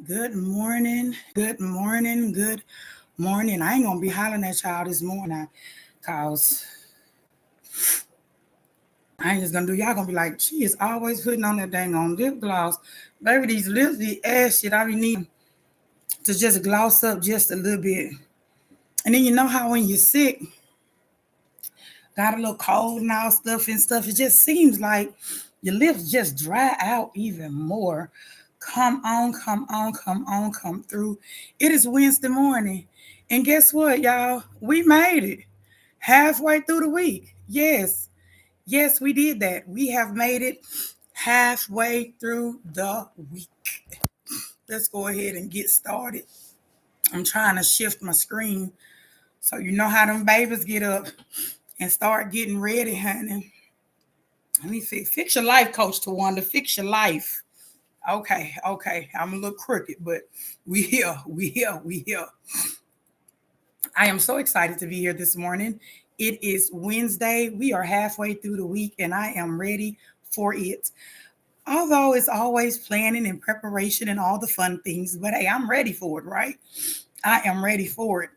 Good morning, good morning, good morning. I ain't gonna be hollering at y'all this morning cause I ain't just gonna do y'all gonna be like, she is always putting on that dang on lip gloss. Baby, these lips be ass shit. I be needing to just gloss up just a little bit. And then you know how when you're sick, got a little cold and all stuff and stuff, it just seems like your lips just dry out even more. Come on, come on, come on, come through. It is Wednesday morning. And guess what, y'all? We made it halfway through the week. Yes, we did that. We have made it halfway through the week. Let's go ahead and get started. I'm trying to shift my screen so you know how them babies get up and start getting ready, honey. Let me fix your life, Coach Tawanda. Fix your life. Okay. I'm a little crooked, but we here. I am so excited to be here this morning. It is Wednesday. We are halfway through the week, and I am ready for it. Although it's always planning and preparation and all the fun things, but hey, I'm ready for it, right? I am ready for it.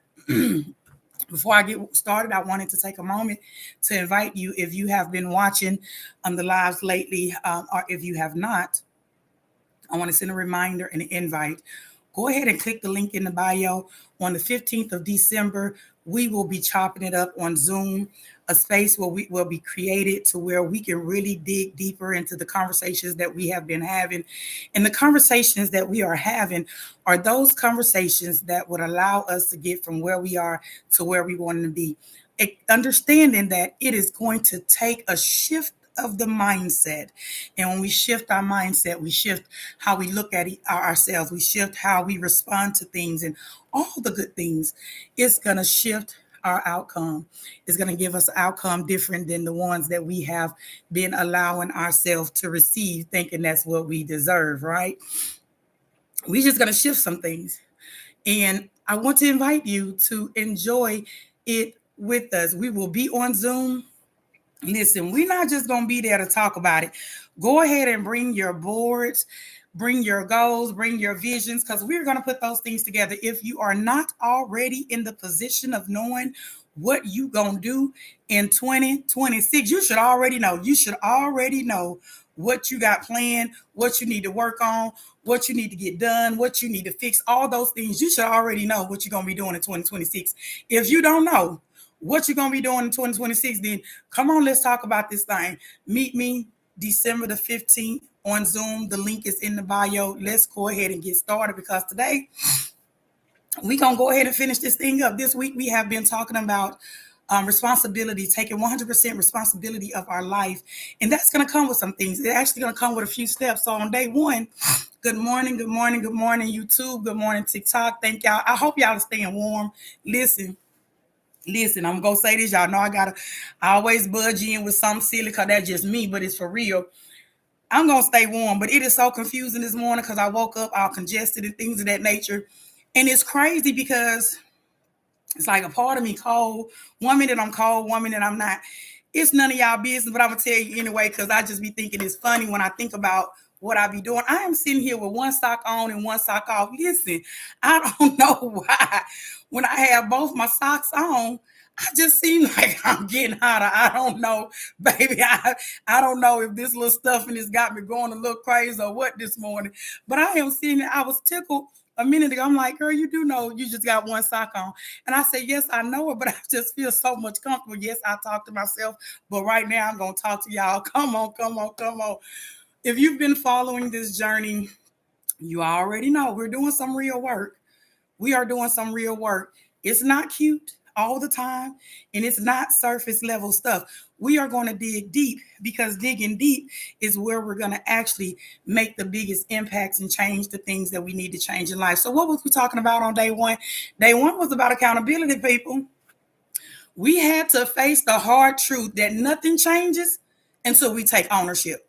Before I get started, I wanted to take a moment to invite you, if you have been watching the lives lately, or if you have not, I want to send a reminder and an invite. Go ahead and click the link in the bio. On the 15th of December, we will be chopping it up on Zoom, a space where we will be created to where we can really dig deeper into the conversations that we have been having. And the conversations that we are having are those conversations that would allow us to get from where we are to where we want to be. Understanding that it is going to take a shift of the mindset. And when we shift our mindset, we shift how we look at ourselves, we shift how we respond to things and all the good things. It's going to shift our outcome. It's going to give us an outcome different than the ones that we have been allowing ourselves to receive, thinking that's what we deserve, right? We're just going to shift some things. And I want to invite you to enjoy it with us. We will be on Zoom. Listen, we're not just going to be there to talk about it. Go ahead and bring your boards, bring your goals, bring your visions, because we're going to put those things together. If you are not already in the position of knowing what you going to do in 2026, you should already know. You should already know what you got planned, what you need to work on, what you need to get done, what you need to fix, all those things. You should already know what you're going to be doing in 2026. If you don't know what you're going to be doing in 2026, then come on, let's talk about this thing. Meet me December the 15th on Zoom. The link is in the bio. Let's go ahead and get started because today we're going to go ahead and finish this thing up. This week we have been talking about responsibility, taking 100% responsibility of our life. And that's going to come with some things. It's actually going to come with a few steps. So on day one, good morning, YouTube. Good morning, TikTok. Thank y'all. I hope y'all are staying warm. Listen, I'm gonna say this. Y'all know I always budge in with something silly because that's just me, but it's for real. I'm gonna stay warm, but it is so confusing this morning because I woke up all congested and things of that nature. And it's crazy because it's like a part of me cold. 1 minute I'm cold, 1 minute I'm not. It's none of y'all business, but I'm gonna tell you anyway, because I just be thinking it's funny when I think about what I be doing. I am sitting here with one sock on and one sock off. Listen, I don't know why. When I have both my socks on, I just seem like I'm getting hotter. I don't know, baby. I don't know if this little stuffing has got me going a little crazy or what this morning. But I am seeing it. I was tickled a minute ago. I'm like, girl, you do know you just got one sock on. And I said, yes, I know it, but I just feel so much comfortable. Yes, I talk to myself, but right now I'm going to talk to y'all. Come on. If you've been following this journey, you already know we're doing some real work. We are doing some real work. It's not cute all the time, and it's not surface level stuff. We are going to dig deep because digging deep is where we're going to actually make the biggest impacts and change the things that we need to change in life. So, what was we talking about on day one? Day one was about accountability, people. We had to face the hard truth that nothing changes until we take ownership.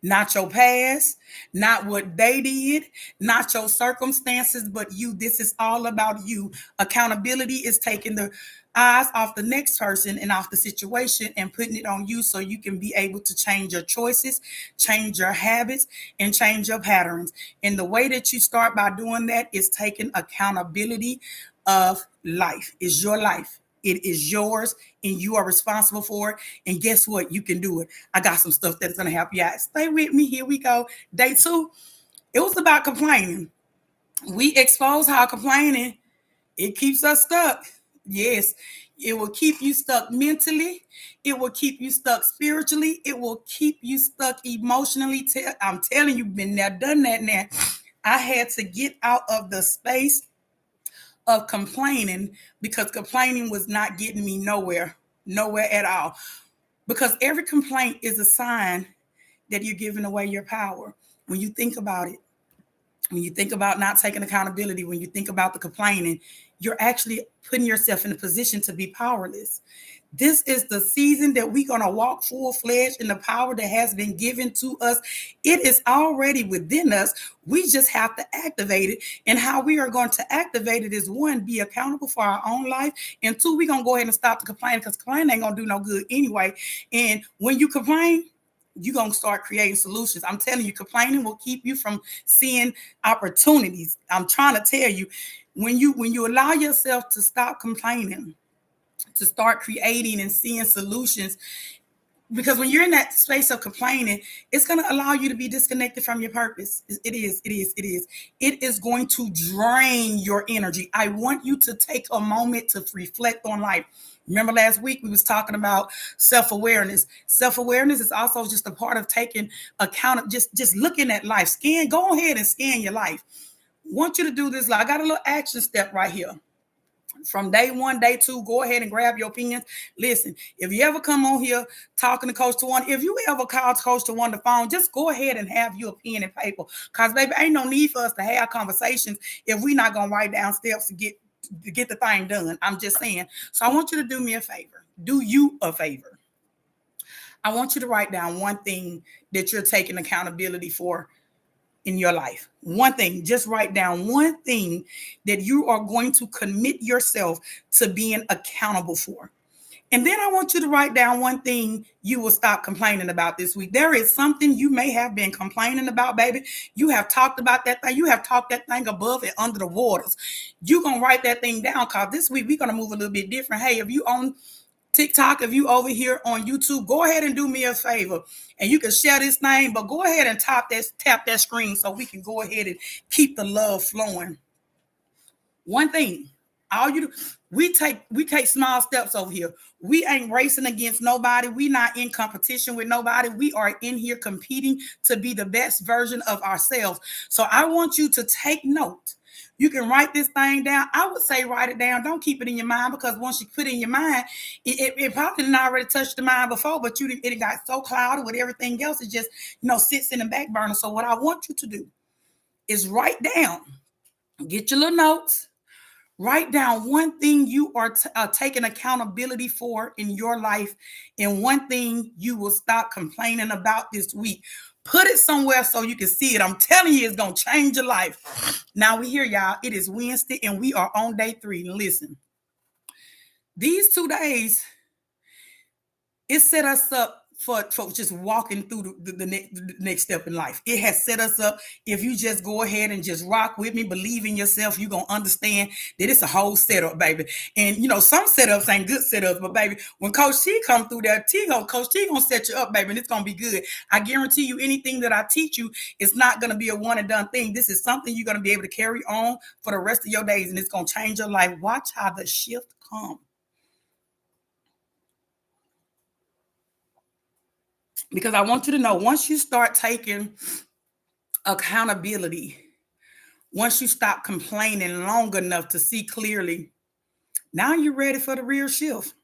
Not your past, not what they did, not your circumstances, but you. This is all about you. Accountability is taking the eyes off the next person and off the situation and putting it on you so you can be able to change your choices, change your habits, and change your patterns. And the way that you start by doing that is taking accountability of life. It's your life. It is yours and you are responsible for it. And guess what? You can do it. I got some stuff that's going to help you out. Stay with me. Here we go. Day 2. It was about complaining. We expose how complaining, it keeps us stuck. Yes, it will keep you stuck mentally. It will keep you stuck spiritually. It will keep you stuck emotionally. I'm telling you, been there, done that now. I had to get out of the space of complaining because complaining was not getting me nowhere at all. Because every complaint is a sign that you're giving away your power. When you think about it, when you think about not taking accountability, when you think about the complaining, you're actually putting yourself in a position to be powerless. This is the season that we're going to walk full-fledged in the power that has been given to us. It is already within us. We just have to activate it. And how we are going to activate it is, one, be accountable for our own life. And two, we're going to go ahead and stop the complaining because complaining ain't going to do no good anyway. And when you complain, you're going to start creating solutions. I'm telling you, complaining will keep you from seeing opportunities. I'm trying to tell you, when you allow yourself to stop complaining, to start creating and seeing solutions, because when you're in that space of complaining, it's going to allow you to be disconnected from your purpose. It is going to drain your energy. I want you to take a moment to reflect on life. Remember last week we was talking about self-awareness. Self-awareness is also just a part of taking account of just looking at life. Go ahead and scan your life. I want you to do this. I got a little action step right here. From day 1, day 2, go ahead and grab your opinions. Listen, if you ever come on here talking to Coach Tawanda, if you ever call Coach Tawanda on the phone, just go ahead and have your pen and paper. Because, baby, ain't no need for us to have conversations if we're not going to write down steps to get the thing done. I'm just saying. So I want you to do me a favor. Do you a favor. I want you to write down one thing that you're taking accountability for in your life. One thing, just write down one thing that you are going to commit yourself to being accountable for. And then I want you to write down one thing you will stop complaining about this week. There is something you may have been complaining about, baby. You have talked about that thing. You have talked that thing above and under the waters. You're going to write that thing down because this week we're going to move a little bit different. Hey, if you own TikTok, if you over here on YouTube, go ahead and do me a favor. And you can share this thing, but go ahead and tap that screen so we can go ahead and keep the love flowing. One thing, all you do, we take small steps over here. We ain't racing against nobody. We not in competition with nobody. We are in here competing to be the best version of ourselves. So I want you to take note. You can write this thing down. I would say write it down. Don't keep it in your mind, because once you put it in your mind, it probably didn't already touched the mind before, but it got so clouded with everything else. It just, sits in the back burner. So what I want you to do is write down, get your little notes, write down one thing you are taking accountability for in your life, and one thing you will stop complaining about this week. Put it somewhere so you can see it. I'm telling you, it's going to change your life. Now we here, y'all. It is Wednesday and we are on day 3. Listen, these 2 days, it set us up for just walking through the next step in life. It has set us up. If you just go ahead and just rock with me, believe in yourself, you're going to understand that it's a whole setup, baby. And, some setups ain't good setups, but, baby, when Coach T come through there, Coach T going to set you up, baby, and it's going to be good. I guarantee you, anything that I teach you, it's not going to be a one and done thing. This is something you're going to be able to carry on for the rest of your days, and it's going to change your life. Watch how the shift comes. Because I want you to know, once you start taking accountability, once you stop complaining long enough to see clearly, now you're ready for the real shift.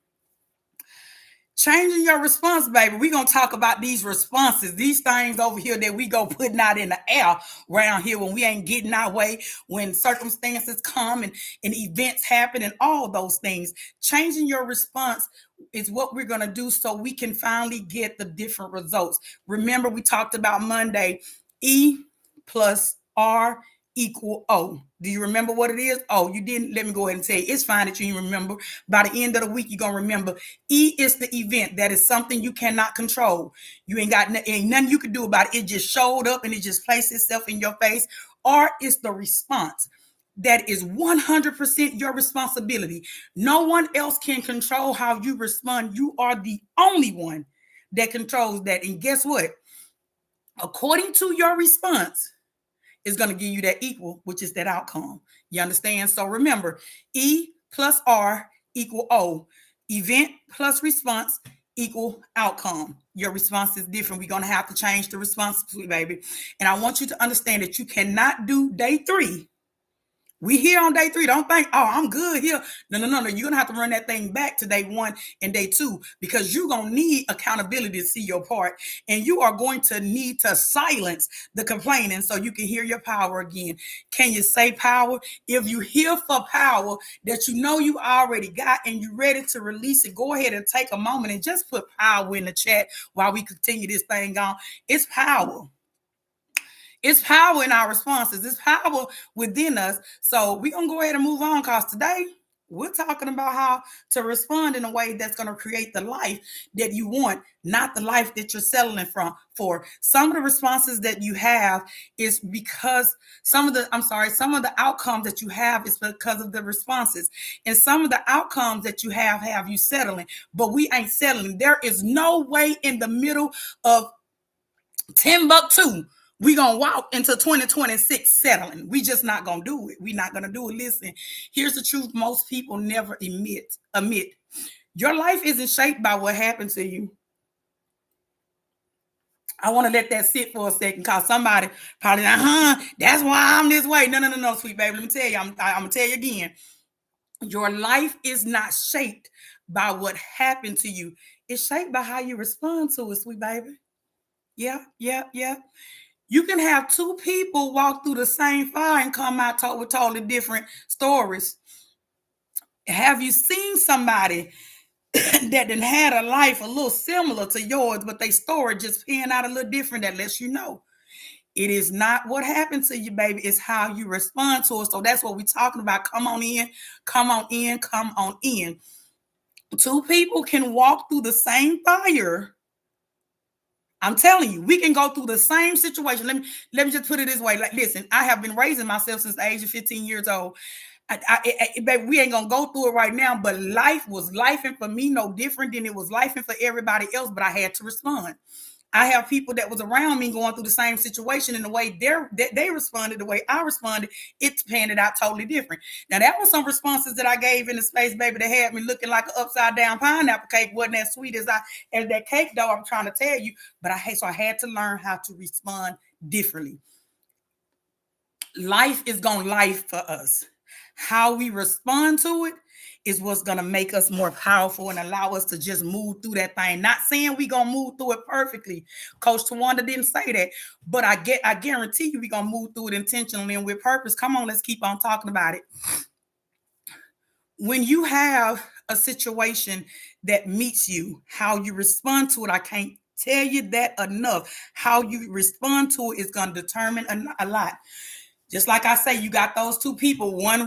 Changing your response, baby. We're going to talk about these responses, these things over here that we go putting out in the air around here when we ain't getting our way, when circumstances come and events happen and all those things. Changing your response is what we're going to do so we can finally get the different results. Remember, we talked about Monday, E plus R equal O. Do you remember what it is? Oh, you didn't. Let me go ahead and tell you. It's fine that you remember. By the end of the week, you're going to remember. E is the event. That is something you cannot control. You ain't nothing you can do about it. It just showed up and it just placed itself in your face. R is the response. That is 100% your responsibility. No one else can control how you respond. You are the only one that controls that. And guess what? According to your response, is going to give you that equal, which is that outcome. You understand? So remember, E plus R equal O. Event plus response equal outcome. Your response is different. We're going to have to change the response, baby. And I want you to understand that you cannot do day 3. We here on day 3. Don't think, oh, I'm good here. No. You're going to have to run that thing back to day 1 and day 2 because you're going to need accountability to see your part. And you are going to need to silence the complaining so you can hear your power again. Can you say power? If you hear for power that you know you already got and you're ready to release it, go ahead and take a moment and just put power in the chat while we continue this thing on. It's power. It's power in our responses. It's power within us. So we're going to go ahead and move on because today we're talking about how to respond in a way that's going to create the life that you want, not the life that you're settling for. Some of the responses that you have is because some of the outcomes that you have is because of the responses. And some of the outcomes that you have you settling, but we ain't settling. There is no way in the middle of Timbuktu we're going to walk into 2026 settling. We just not going to do it. We're not going to do it. Listen, here's the truth. Most people never admit. Your life isn't shaped by what happened to you. I want to let that sit for a second because somebody probably, that's why I'm this way. No, sweet baby. Let me tell you, I'm going to tell you again. Your life is not shaped by what happened to you. It's shaped by how you respond to it, sweet baby. Yeah. You can have 2 people walk through the same fire and come out with totally different stories. Have you seen somebody that done had a life a little similar to yours, but their story just pan out a little different? That lets you know it is not what happened to you, baby. It's how you respond to it. So that's what we're talking about. Come on in. 2 people can walk through the same fire. I'm telling you, we can go through the same situation. Let me just put it this way. Like, listen, I have been raising myself since the age of 15 years old. Baby, we ain't gonna go through it right now, but life was lifing for me no different than it was lifing for everybody else, but I had to respond. I have people that was around me going through the same situation, and the way they responded, the way I responded, it's panned out totally different. Now, that was some responses that I gave in the space, baby, that had me looking like an upside down pineapple cake. Wasn't as sweet as that cake dough, I'm trying to tell you. But I had to learn how to respond differently. Life is going to life for us. How we respond to it is what's going to make us more powerful and allow us to just move through that thing. Not saying we're going to move through it perfectly. Coach Tawanda didn't say that, but I guarantee you we're going to move through it intentionally and with purpose. Come on, let's keep on talking about it. When you have a situation that meets you, how you respond to it, I can't tell you that enough. How you respond to it is going to determine a lot. Just like I say, you got those 2 people. One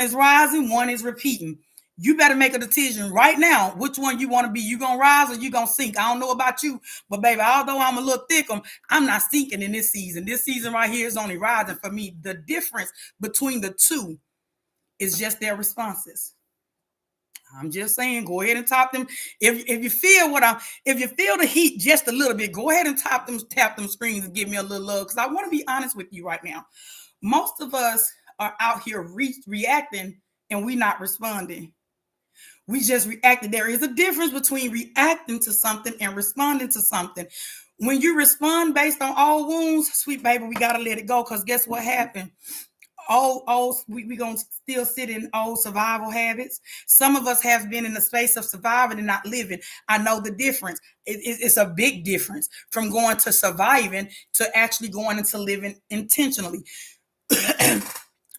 is rising, one is repeating. You better make a decision right now which one you want to be. You going to rise or you going to sink? I don't know about you, but baby, although I'm a little thick, I'm not sinking in this season. This season right here is only rising for me. The difference between the 2 is just their responses. I'm just saying, go ahead and top them. If you feel the heat just a little bit, go ahead and tap them screens and give me a little love, because I want to be honest with you right now. Most of us are out here reacting and we not responding. We just reacted. There is a difference between reacting to something and responding to something. When you respond based on all wounds, sweet baby, we got to let it go, because guess what happened? We gonna still sit in old survival habits. Some of us have been in the space of surviving and not living. I know the difference. It's a big difference from going to surviving to actually going into living intentionally.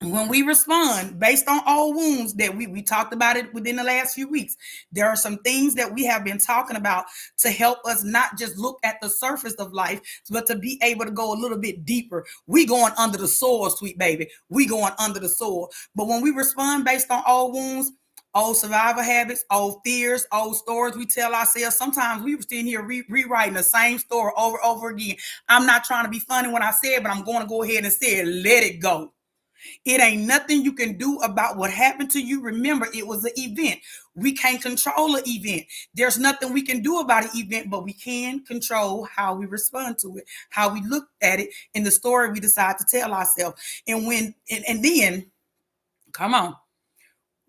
When we respond based on old wounds that we talked about it within the last few weeks, there are some things that we have been talking about to help us not just look at the surface of life, but to be able to go a little bit deeper. We going under the soil, sweet baby. We going under the soil. But when we respond based on old wounds, old survival habits, old fears, old stories we tell ourselves. Sometimes we were sitting here rewriting the same story over and over again. I'm not trying to be funny when I say it, but I'm going to go ahead and say it. Let it go. It ain't nothing you can do about what happened to you. Remember, it was an event. We can't control an event. There's nothing we can do about an event, but we can control how we respond to it, how we look at it in the story we decide to tell ourselves. And then, come on,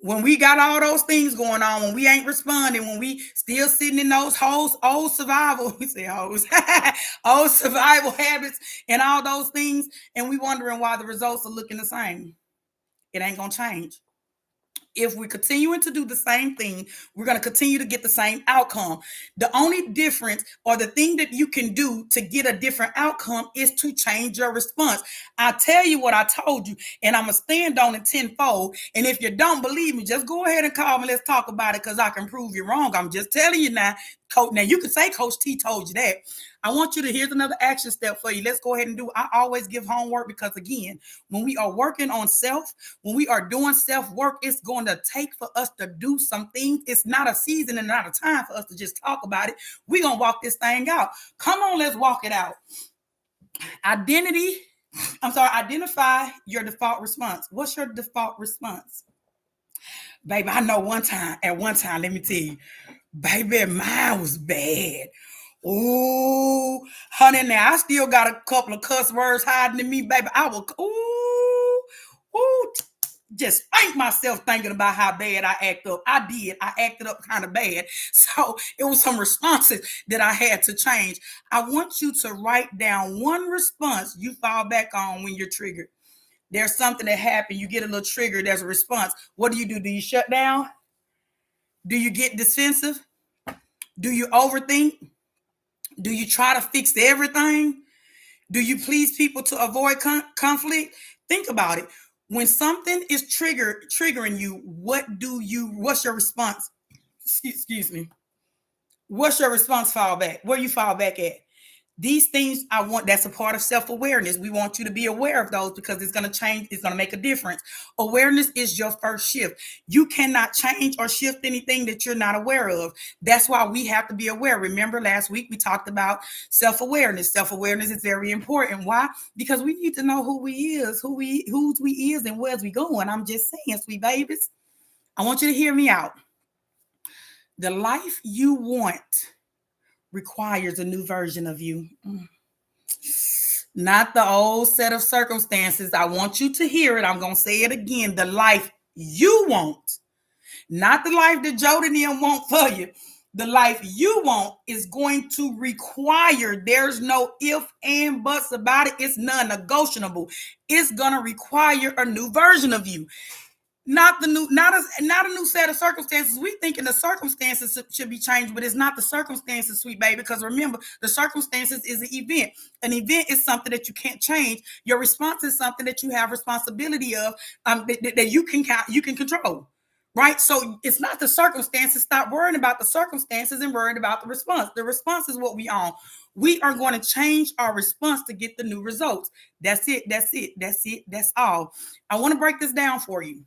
when we got all those things going on, when we ain't responding, when we still sitting in those holes, old survival, we say holes, old survival habits and all those things, and we wondering why the results are looking the same. It ain't gonna change. If we're continuing to do the same thing, we're going to continue to get the same outcome. The only difference or the thing that you can do to get a different outcome is to change your response. I tell you what I told you, and I'm going to stand on it tenfold. And if you don't believe me, just go ahead and call me. Let's talk about it because I can prove you wrong. I'm just telling you now. Coach, now you can say Coach T told you that. I want you to, here's another action step for you. Let's go ahead and do. I always give homework because, again, when we are working on self, when we are doing self-work, it's going to take for us to do some things. It's not a season and not a time for us to just talk about it. We're going to walk this thing out. Come on, let's walk it out. Identify your default response. What's your default response? Baby, I know at one time, let me tell you, baby, mine was bad. Ooh, honey, now I still got a couple of cuss words hiding in me, baby. I will, just spank myself thinking about how bad I act up. I did. I acted up kind of bad. So it was some responses that I had to change. I want you to write down one response you fall back on when you're triggered. There's something that happened. You get a little trigger. There's a response. What do? Do you shut down? Do you get defensive? Do you overthink? Do you try to fix everything? Do you please people to avoid conflict? Think about it. When something is triggering you, what's your response? Excuse me. What's your response fall back? Where you fall back at? These things that's a part of self-awareness. We want you to be aware of those because it's going to change. It's going to make a difference. Awareness is your first shift. You cannot change or shift anything that you're not aware of. That's why we have to be aware. Remember last week we talked about self-awareness. Self-awareness is very important. Why? Because we need to know who we is, whose we is and where's we going. I'm just saying, sweet babies. I want you to hear me out. The life you want requires a new version of you. Not the old set of circumstances. I want you to hear it. I'm going to say it again. The life you want, not the life that Jody and them want for you. The life you want is going to require, there's no if and buts about it. It's non-negotiable. It's going to require a new version of you. Not a new set of circumstances. We thinking the circumstances should be changed, but it's not the circumstances, sweet baby. Because remember, the circumstances is an event. An event is something that you can't change. Your response is something that you have responsibility of, that you can control. Right? So it's not the circumstances. Stop worrying about the circumstances and worrying about the response. The response is what we own. We are going to change our response to get the new results. That's it. That's all. I want to break this down for you.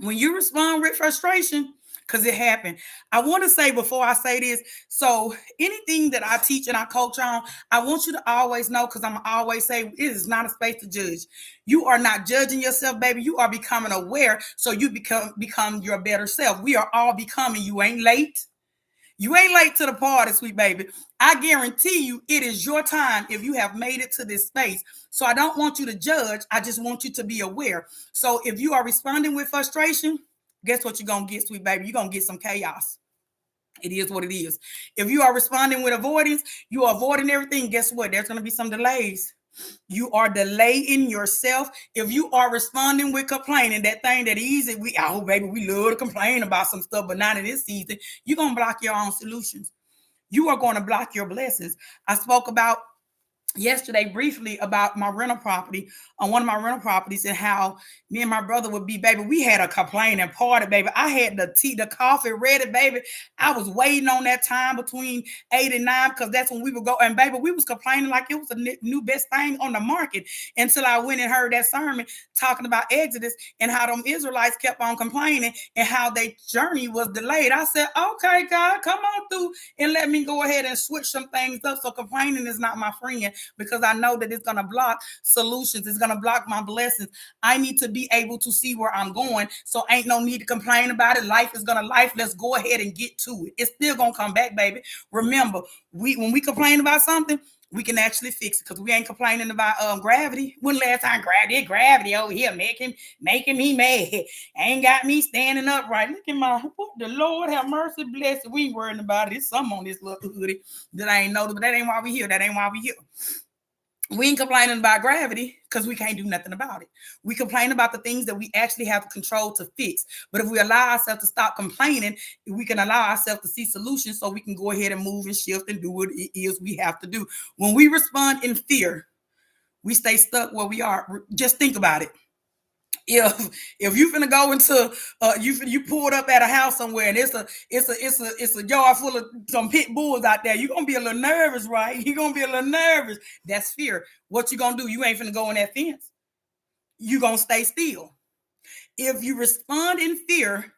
When you respond with frustration, because it happened, I want to say before I say this, so anything that I teach and I coach on, I want you to always know, because I'm always say it is not a space to judge. You are not judging yourself, baby. You are becoming aware, so you become your better self. We are all becoming. You ain't late. You ain't late to the party, sweet baby. I guarantee you it is your time if you have made it to this space. So I don't want you to judge. I just want you to be aware. So if you are responding with frustration, guess what you're going to get, sweet baby? You're going to get some chaos. It is what it is. If you are responding with avoidance, you are avoiding everything. Guess what? There's going to be some delays. You are delaying yourself. If you are responding with complaining, that thing that easy, we love to complain about some stuff, but not in this season. You're going to block your own solutions. You are going to block your blessings. I spoke about yesterday briefly about my rental property, on one of my rental properties, and how me and my brother would be, baby, we had a complaining party, baby. I had the tea, the coffee ready, baby. I was waiting on that time between 8 and 9, because that's when we would go. And baby, we was complaining like it was a new best thing on the market, until I went and heard that sermon talking about Exodus and how them Israelites kept on complaining and how their journey was delayed. I said, okay, God, come on through and let me go ahead and switch some things up. So complaining is not my friend, because I know that it's going to block solutions. It's going to block my blessings. I need to be able to see where I'm going. So ain't no need to complain about it. Life is going to life. Let's go ahead and get to it. It's still going to come back, baby. Remember, when we complain about something, we can actually fix it, because we ain't complaining about gravity. When last time gravity over here making me mad, ain't got me standing upright. Look at my, what the Lord have mercy, bless it. We ain't worrying about it. It's something on this little hoodie that I ain't noticed, but that ain't why we here. That ain't why we here. We ain't complaining about gravity because we can't do nothing about it. We complain about the things that we actually have control to fix. But if we allow ourselves to stop complaining, we can allow ourselves to see solutions, so we can go ahead and move and shift and do what it is we have to do. When we respond in fear, we stay stuck where we are. Just think about it. If you finna go into you pulled up at a house somewhere, and it's a yard full of some pit bulls out there, you're gonna be a little nervous, right? You're gonna be a little nervous. That's fear. What you gonna do? You ain't finna go in that fence. You gonna stay still. If you respond in fear,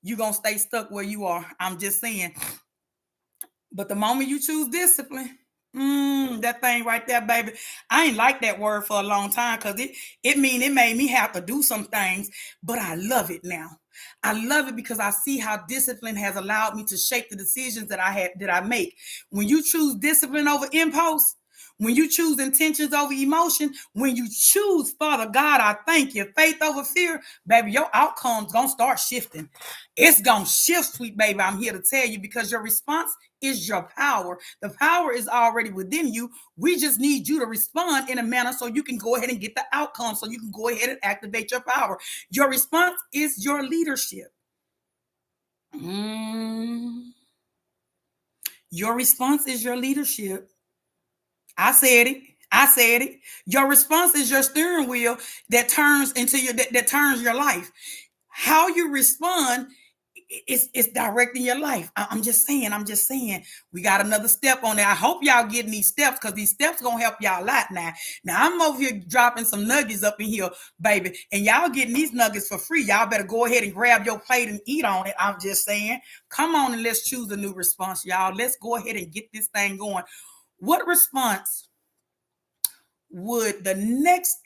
you gonna stay stuck where you are. I'm just saying. But the moment you choose discipline, that thing right there, baby. I ain't like that word for a long time, because it made me have to do some things, but I love it now. I love it because I see how discipline has allowed me to shape the decisions that I make. When you choose discipline over impulse, when you choose intentions over emotion, when you choose, Father God, I thank you, faith over fear, baby, your outcome's gonna start shifting. It's gonna shift, sweet baby. I'm here to tell you, because your response is your power. The power is already within you. We just need you to respond in a manner so you can go ahead and get the outcome, so you can go ahead and activate your power. Your response is your leadership. Your response is your leadership. I said it. I said it. Your response is your steering wheel that turns into that turns your life. How you respond it's directing your life. I'm just saying. We got another step on there. I hope y'all getting these steps, because these steps gonna help y'all a lot now. Now I'm over here dropping some nuggets up in here, baby, and y'all getting these nuggets for free. Y'all better go ahead and grab your plate and eat on it. I'm just saying. Come on and let's choose a new response, y'all. Let's go ahead and get this thing going. What response would the next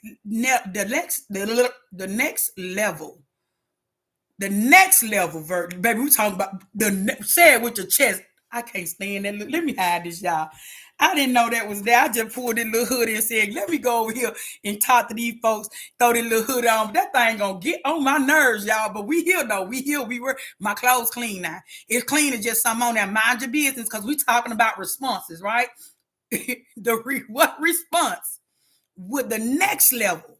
level version, baby? We talking about say it with your chest. I can't stand that. Let me hide this, y'all. I didn't know that was there. I just pulled this little hoodie and said, let me go over here and talk to these folks, throw this little hoodie on. But that thing gonna get on my nerves, y'all. But we here though. We here. We were, my clothes clean now. It's clean as just something on there. Mind your business, because we talking about responses, right? What response would the next level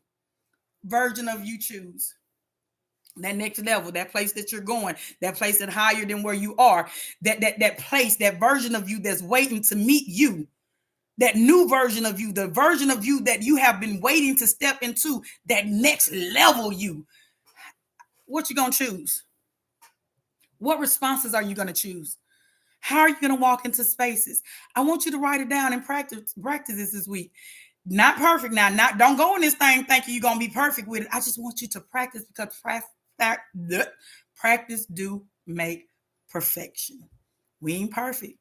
version of you choose? That next level, that place that you're going, that place that higher than where you are, that place, that version of you that's waiting to meet you, that new version of you, the version of you that you have been waiting to step into, that next level you. What you gonna choose? What responses are you gonna choose? How are you gonna walk into spaces? I want you to write it down and practice this week. Not perfect now. Not don't go in this thing thinking you're gonna be perfect with it. I just want you to practice, because practice do make perfection. We ain't perfect,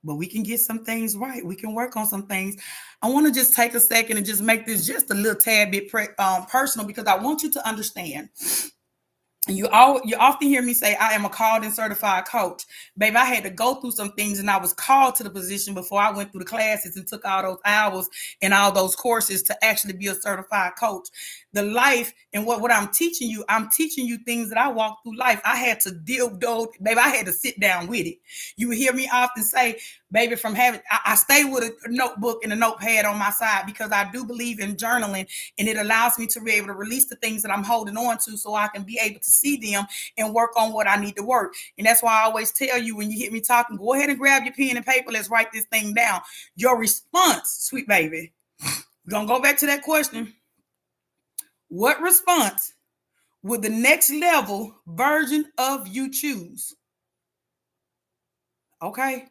but we can get some things right. We can work on some things. I want to just take a second and just make this just a little tad bit personal, because I want you to understand. You often hear me say I am a called and certified coach. Baby, I had to go through some things, and I was called to the position before I went through the classes and took all those hours and all those courses to actually be a certified coach. The life and what I'm teaching you things that I walked through life. I had to deal with those, baby. I had to sit down with it. You hear me often say, baby, from having, I stay with a notebook and a notepad on my side, because I do believe in journaling, and it allows me to be able to release the things that I'm holding on to, so I can be able to see them and work on what I need to work. And that's why I always tell you, when you hear me talking, go ahead and grab your pen and paper. Let's write this thing down. Your response, sweet baby, We're going to go back to that question. What response would the next level version of you choose? Okay.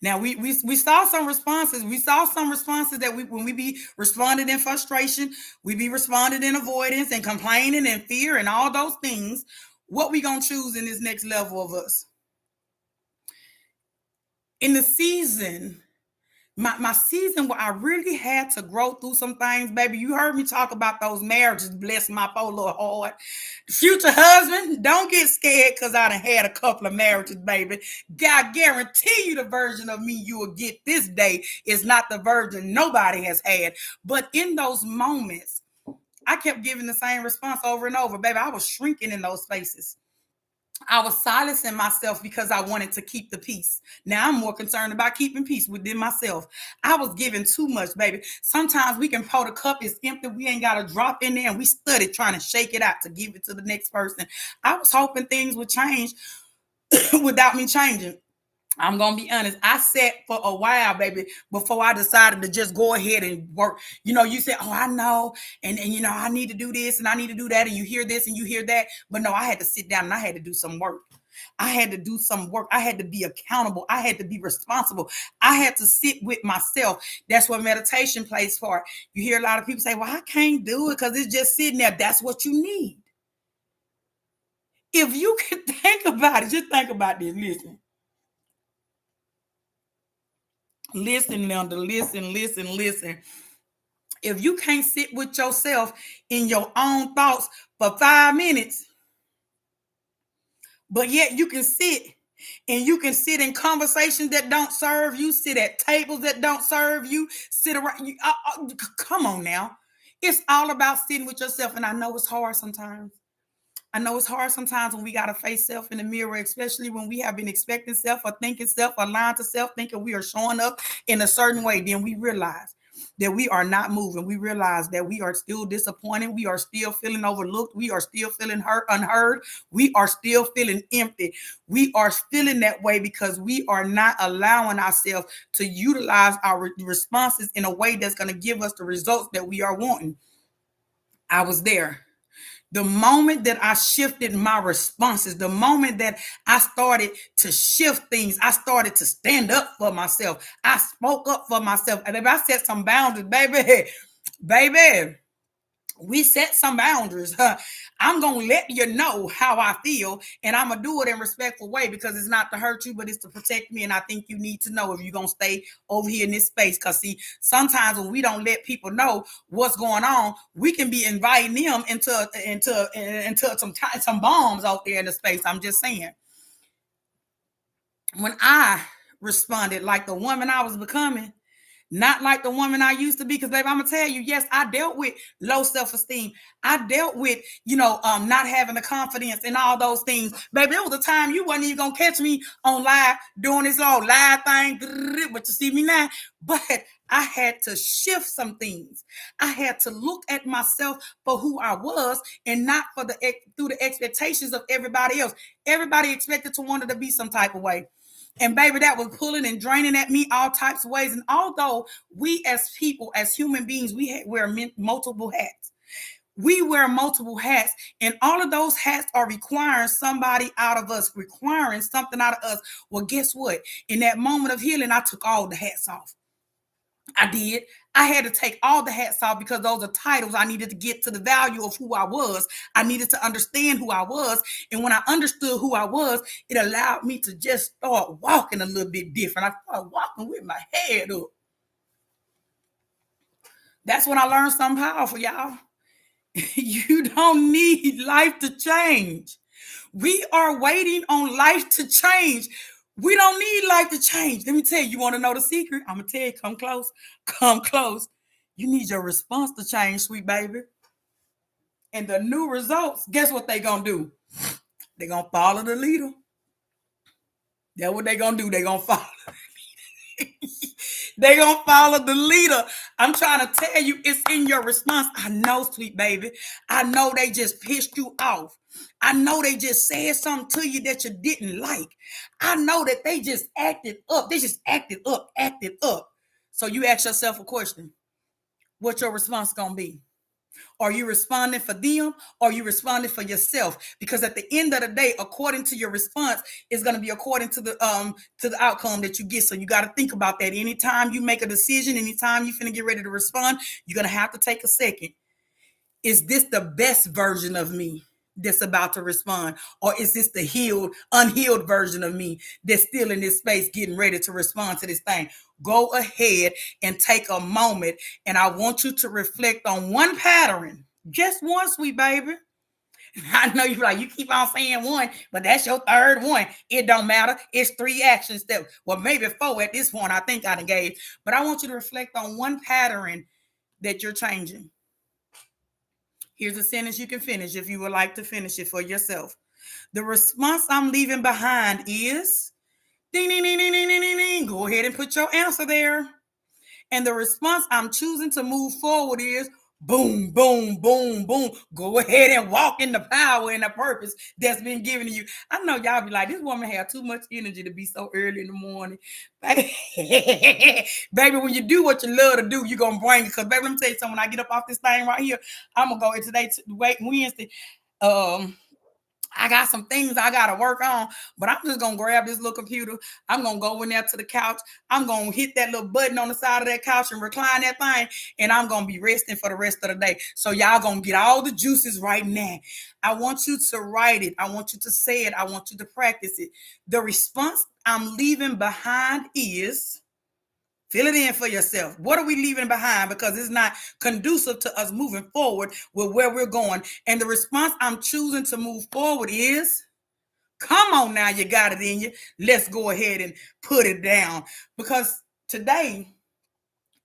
Now we saw some responses. We saw some responses that when we be responding in frustration, we be responding in avoidance and complaining and fear and all those things. What we gonna choose in this next level of us? In the season, my season where I really had to grow through some things, baby. You heard me talk about those marriages, bless my poor little heart. Future husband, don't get scared because I done had a couple of marriages, baby. God guarantee you the version of me you will get this day is not the version nobody has had. But in those moments, I kept giving the same response over and over, baby. I was shrinking in those spaces. I was silencing myself because I wanted to keep the peace. Now I'm more concerned about keeping peace within myself. I was giving too much, baby. Sometimes we can pour the cup, it's empty. We ain't got to drop in there and we study trying to shake it out to give it to the next person. I was hoping things would change without me changing. I'm gonna be honest. I sat for a while, baby, before I decided to just go ahead and work. You said, "Oh, I know," and I need to do this and I need to do that, and you hear this and you hear that. But no, I had to sit down and I had to do some work. I had to do some work. I had to be accountable. I had to be responsible. I had to sit with myself. That's what meditation plays for. You hear a lot of people say, "Well, I can't do it because it's just sitting there." That's what you need. If you can think about it, just think about this. Listen, Linda, listen. If you can't sit with yourself in your own thoughts for 5 minutes, but yet you can sit and you can sit in conversations that don't serve you, sit at tables that don't serve you, sit around. Come on now. It's all about sitting with yourself. And I know it's hard sometimes. I know it's hard sometimes when we got to face self in the mirror, especially when we have been expecting self or thinking self or lying to self, thinking we are showing up in a certain way. Then we realize that we are not moving. We realize that we are still disappointed. We are still feeling overlooked. We are still feeling hurt, unheard. We are still feeling empty. We are feeling that way because we are not allowing ourselves to utilize our responses in a way that's going to give us the results that we are wanting. I was there. The moment that I shifted my responses, the moment that I started to shift things, I started to stand up for myself. I spoke up for myself. And if I set some boundaries, baby, we set some boundaries. I'm going to let you know how I feel, and I'm going to do it in a respectful way because it's not to hurt you, but it's to protect me. And I think you need to know if you're going to stay over here in this space. Because, see, sometimes when we don't let people know what's going on, we can be inviting them into some bombs out there in the space. I'm just saying. When I responded like the woman I was becoming, not like the woman I used to be, because baby, I'm gonna tell you, yes, I dealt with low self-esteem. I dealt with, not having the confidence and all those things. Baby, there was a time you wasn't even gonna catch me on live doing this little live thing, but you see me now. But I had to shift some things. I had to look at myself for who I was and not through the expectations of everybody else. Everybody expected to want to be some type of way. And baby, that was pulling and draining at me all types of ways. And although we as people, as human beings, we wear multiple hats. We wear multiple hats, and all of those hats are requiring somebody out of us, requiring something out of us. Well, guess what? In that moment of healing, I took all the hats off. I did. I had to take all the hats off because those are titles. I needed to get to the value of who I was. I needed to understand who I was. And when I understood who I was, it allowed me to just start walking a little bit different. I started walking with my head up. That's when I learned something powerful, y'all. You don't need life to change. We are waiting on life to change. We don't need life to change. Let me tell you, you want to know the secret? I'm going to tell you, come close. Come close. You need your response to change, sweet baby. And the new results, guess what they going to do? They're going to follow the leader. That's what they're going to do. They're going to follow. They're going to follow the leader. I'm trying to tell you, it's in your response. I know, sweet baby. I know they just pissed you off. I know they just said something to you that you didn't like. I know that they just acted up. They just acted up. So you ask yourself a question. what your response gonna be. Are you responding for them, or are you responding for yourself? Because at the end of the day, according to your response, is going to be according to the outcome that you get. So you got to think about that. Anytime you make a decision, anytime you finna get ready to respond, you're going to have to take a second. Is this the best version of me that's about to respond? Or is this the unhealed version of me that's still in this space getting ready to respond to this thing? Go ahead and take a moment, and I want you to reflect on one pattern. Just one, sweet baby. I know you're like, you keep on saying one, but that's your third one. It don't matter. It's 3 action steps. Well, maybe 4 at this point, I think I done gave. But I want you to reflect on one pattern that you're changing. Here's a sentence you can finish if you would like to finish it for yourself. The response I'm leaving behind is ding, ding, ding, ding, ding, ding, ding. Go ahead and put your answer there. And the response I'm choosing to move forward is boom, boom, boom, boom. Go ahead and walk in the power and the purpose that's been given to you. I know y'all be like, this woman have too much energy to be so early in the morning. Baby, when you do what you love to do, you're going to bring it. Because, baby, let me tell you something. When I get up off this thing right here, I'm going to go in today, Wednesday. I got some things I got to work on, but I'm just going to grab this little computer. I'm going to go in there to the couch. I'm going to hit that little button on the side of that couch and recline that thing, and I'm going to be resting for the rest of the day. So y'all going to get all the juices right now. I want you to write it. I want you to say it. I want you to practice it. The response I'm leaving behind is... Fill it in for yourself. What are we leaving behind? Because it's not conducive to us moving forward with where we're going. And the response I'm choosing to move forward is, come on now, you got it in you. Let's go ahead and put it down. Because today,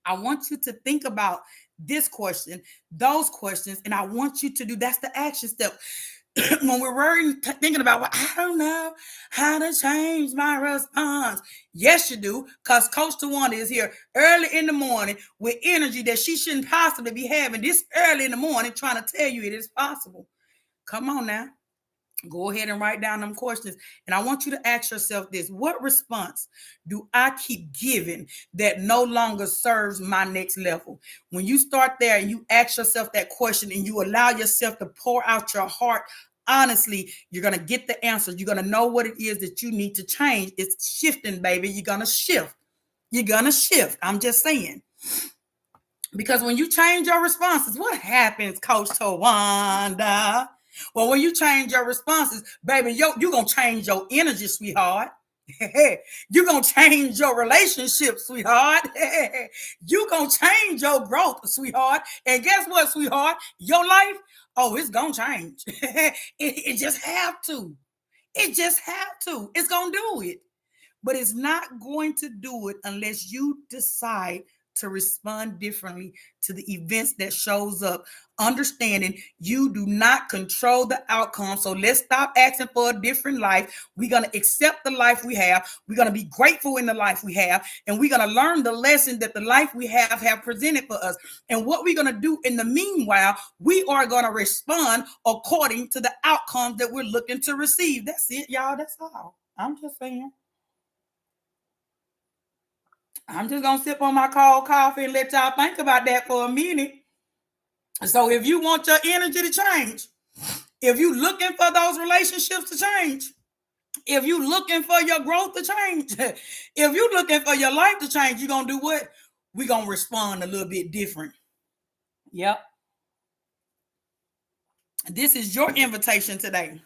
I want you to think about this question, those questions, and I want you to do, that's the action step. When we're thinking about, well, I don't know how to change my response. Yes, you do, because Coach Tawanda is here early in the morning with energy that she shouldn't possibly be having this early in the morning, trying to tell you it is possible. Come on now. Go ahead and write down them questions. And I want you to ask yourself this: what response do I keep giving that no longer serves my next level? When you start there and you ask yourself that question and you allow yourself to pour out your heart, honestly, you're going to get the answer. You're going to know what it is that you need to change. It's shifting, baby. You're going to shift. You're going to shift. I'm just saying. Because when you change your responses, what happens, Coach Tawanda? Well, when you change your responses, baby, you're going to change your energy, sweetheart. You're going to change your relationship, sweetheart. You're going to change your growth, sweetheart. And guess what, sweetheart? Your life, oh, it's going to change. It just have to. It just have to. It's going to do it. But it's not going to do it unless you decide to respond differently to the events that shows up, understanding you do not control the outcome. So let's stop asking for a different life. We're going to accept the life we have. We're going to be grateful in the life we have, and we're going to learn the lesson that the life we have presented for us. And what we're going to do in the meanwhile, we are going to respond according to the outcomes that we're looking to receive. That's it, y'all. That's all. I'm just saying. I'm just going to sip on my cold coffee and let y'all think about that for a minute. So if you want your energy to change, if you're looking for those relationships to change, if you're looking for your growth to change, if you're looking for your life to change, you're going to do what? We're going to respond a little bit different. Yep. This is your invitation today.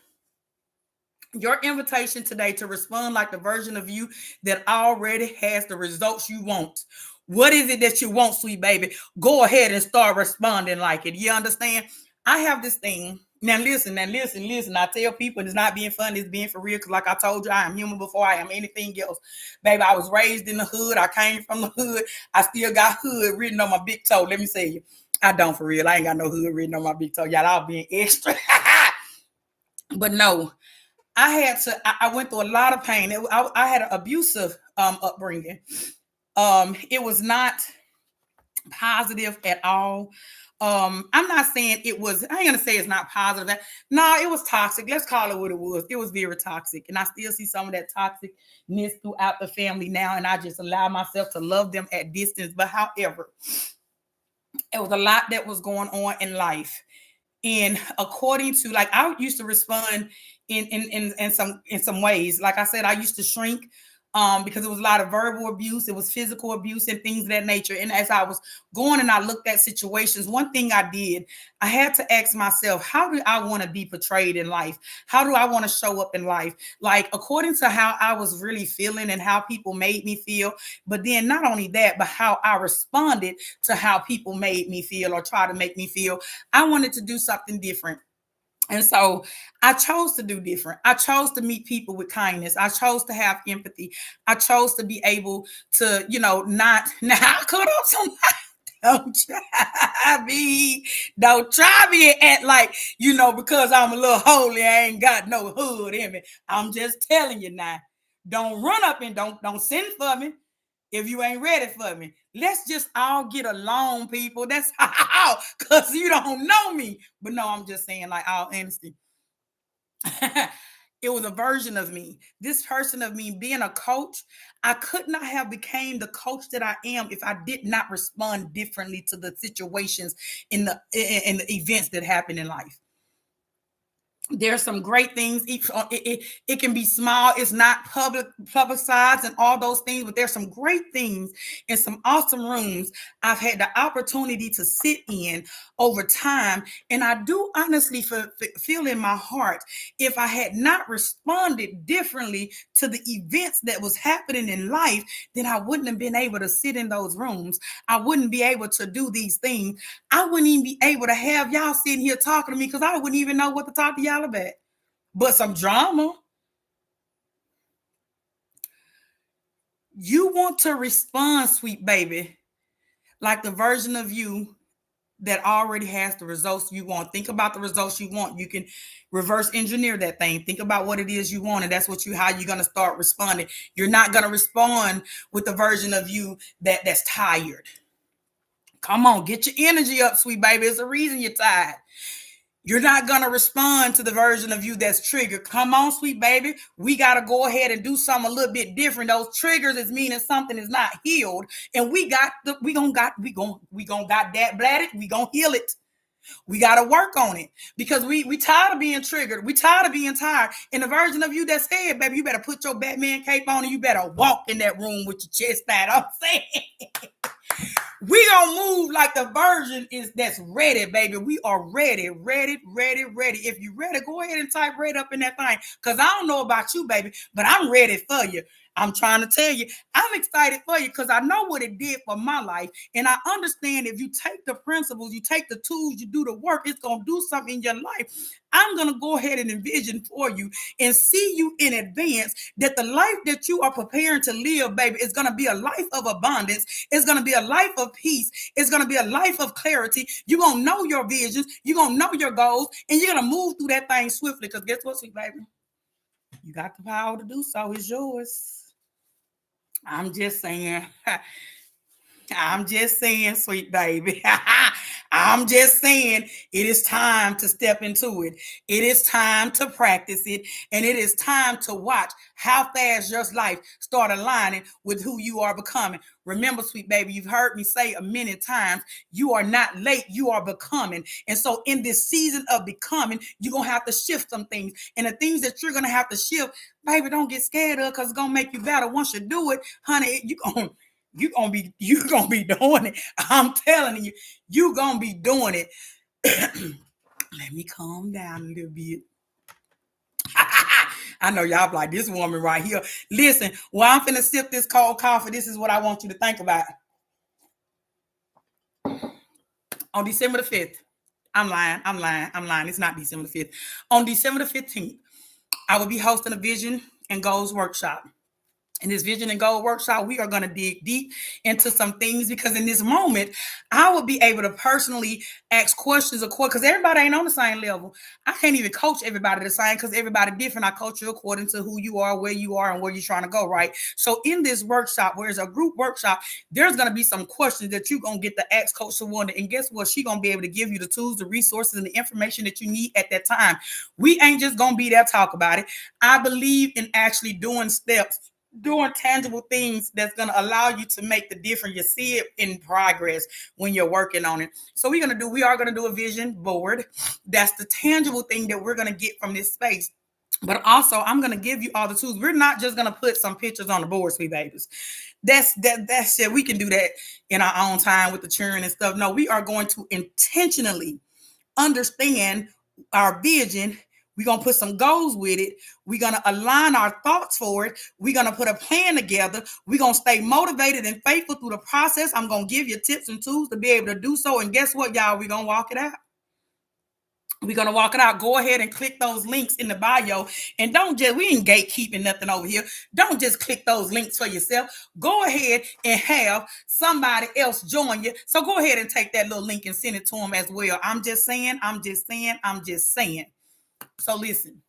Your invitation today to respond like the version of you that already has the results you want. What is it that you want, sweet baby? Go ahead and start responding like it. You understand? I have this thing. Now listen. I tell people it's not being fun, it's being for real. Because like I told you, I am human before I am anything else. Baby, I was raised in the hood. I came from the hood. I still got hood written on my big toe. Let me say you. I don't for real. I ain't got no hood written on my big toe. Y'all all being extra. But no. I went through a lot of pain. I had an abusive upbringing. It was not positive at all. I'm not saying it was, I ain't gonna say it's not positive. No, it was toxic. Let's call it what it was. It was very toxic. And I still see some of that toxicness throughout the family now. And I just allow myself to love them at distance. But however, It was a lot that was going on in life. And according to, like, I used to respond in some ways. Like I said, I used to shrink because it was a lot of verbal abuse, it was physical abuse and things of that nature. And as I was going and I looked at situations, one thing I did, I had to ask myself, how do I want to be portrayed in life? How do I want to show up in life? Like, according to how I was really feeling and how people made me feel. But then not only that, but how I responded to how people made me feel or try to make me feel. I wanted to do something different. And so I chose to do different. I chose to meet people with kindness. I chose to have empathy. I chose to be able to, not now cut off some. Don't try me. Don't try me and act like, because I'm a little holy, I ain't got no hood in me. I'm just telling you now. Don't run up and don't send for me if you ain't ready for me. Let's just all get along, people. That's how, because you don't know me. But no, I'm just saying, like, all honesty. It was a version of me. This person of me being a coach, I could not have became the coach that I am if I did not respond differently to the situations in the events that happen in life. There's some great things. It can be small. It's not publicized and all those things, but there's some great things in some awesome rooms I've had the opportunity to sit in over time. And I do honestly feel in my heart, if I had not responded differently to the events that was happening in life, then I wouldn't have been able to sit in those rooms. I wouldn't be able to do these things. I wouldn't even be able to have y'all sitting here talking to me because I wouldn't even know what to talk to y'all about. But some drama. You want to respond, sweet baby, like the version of you that already has the results you want. Think about the results you want. You can reverse engineer that thing. Think about what it is you want, and that's how you're gonna start responding. You're not gonna respond with the version of you that's tired. Come on, get your energy up, sweet baby. It's a reason you're tired. You're not going to respond to the version of you that's triggered. Come on, sweet baby. We got to go ahead and do something a little bit different. Those triggers is meaning something is not healed. And we got that bladder. We going to heal it. We got to work on it because we tired of being triggered. We tired of being tired. And the version of you that's scared, baby, you better put your Batman cape on and you better walk in that room with your chest out. I'm saying. We gonna move like the version that's ready, baby. We are ready. If you ready, go ahead and type ready up in that thing. Cause I don't know about you, baby, but I'm ready for you. I'm trying to tell you, I'm excited for you because I know what it did for my life. And I understand if you take the principles, you take the tools, you do the work, it's going to do something in your life. I'm going to go ahead and envision for you and see you in advance that the life that you are preparing to live, baby, is going to be a life of abundance. It's going to be a life of peace. It's going to be a life of clarity. You're going to know your visions. You're going to know your goals. And you're going to move through that thing swiftly because guess what, sweet baby? You got the power to do so. It's yours. I'm just saying. I'm just saying, sweet baby. I'm just saying it is time to step into it. It is time to practice it. And it is time to watch how fast your life start aligning with who you are becoming. Remember, sweet baby, you've heard me say a many times, you are not late, you are becoming. And so in this season of becoming, you're going to have to shift some things. And the things that you're going to have to shift, baby, don't get scared of because it's going to make you better. Once you do it, honey, you're gonna be doing it. I'm telling you, you're gonna be doing it. Let me calm down a little bit. I know y'all like this woman right here. Listen, while I'm finna sip this cold coffee, this is what I want you to think about. On December the 5th, I'm lying. It's not December the 5th. On December the 15th, I will be hosting a Vision and Goals workshop. In this Vision and Goal workshop, we are going to dig deep into some things because in this moment, I will be able to personally ask questions because everybody ain't on the same level. I can't even coach everybody the same because everybody different. I coach you according to who you are, where you are, and where you're trying to go, right? So in this workshop, where it's a group workshop, there's going to be some questions that you're going to get to ask Coach Shawanda. And guess what? She's going to be able to give you the tools, the resources, and the information that you need at that time. We ain't just going to be there talk about it. I believe in actually doing steps doing tangible things that's going to allow you to make the difference. You see it in progress when you're working on it. So we are going to do a vision board. That's the tangible thing that we're going to get from this space. But also, I'm going to give you all the tools. We're not just going to put some pictures on the board, sweet babies. That's it. We can do that in our own time with the children and stuff. No, we are going to intentionally understand our vision. We're going to put some goals with it. We're going to align our thoughts for it. We're going to put a plan together. We're going to stay motivated and faithful through the process. I'm going to give you tips and tools to be able to do so. And guess what, y'all? We're going to walk it out. We're going to walk it out. Go ahead and click those links in the bio. And we ain't gatekeeping nothing over here. Don't just click those links for yourself. Go ahead and have somebody else join you. So go ahead and take that little link and send it to them as well. I'm just saying. So listen,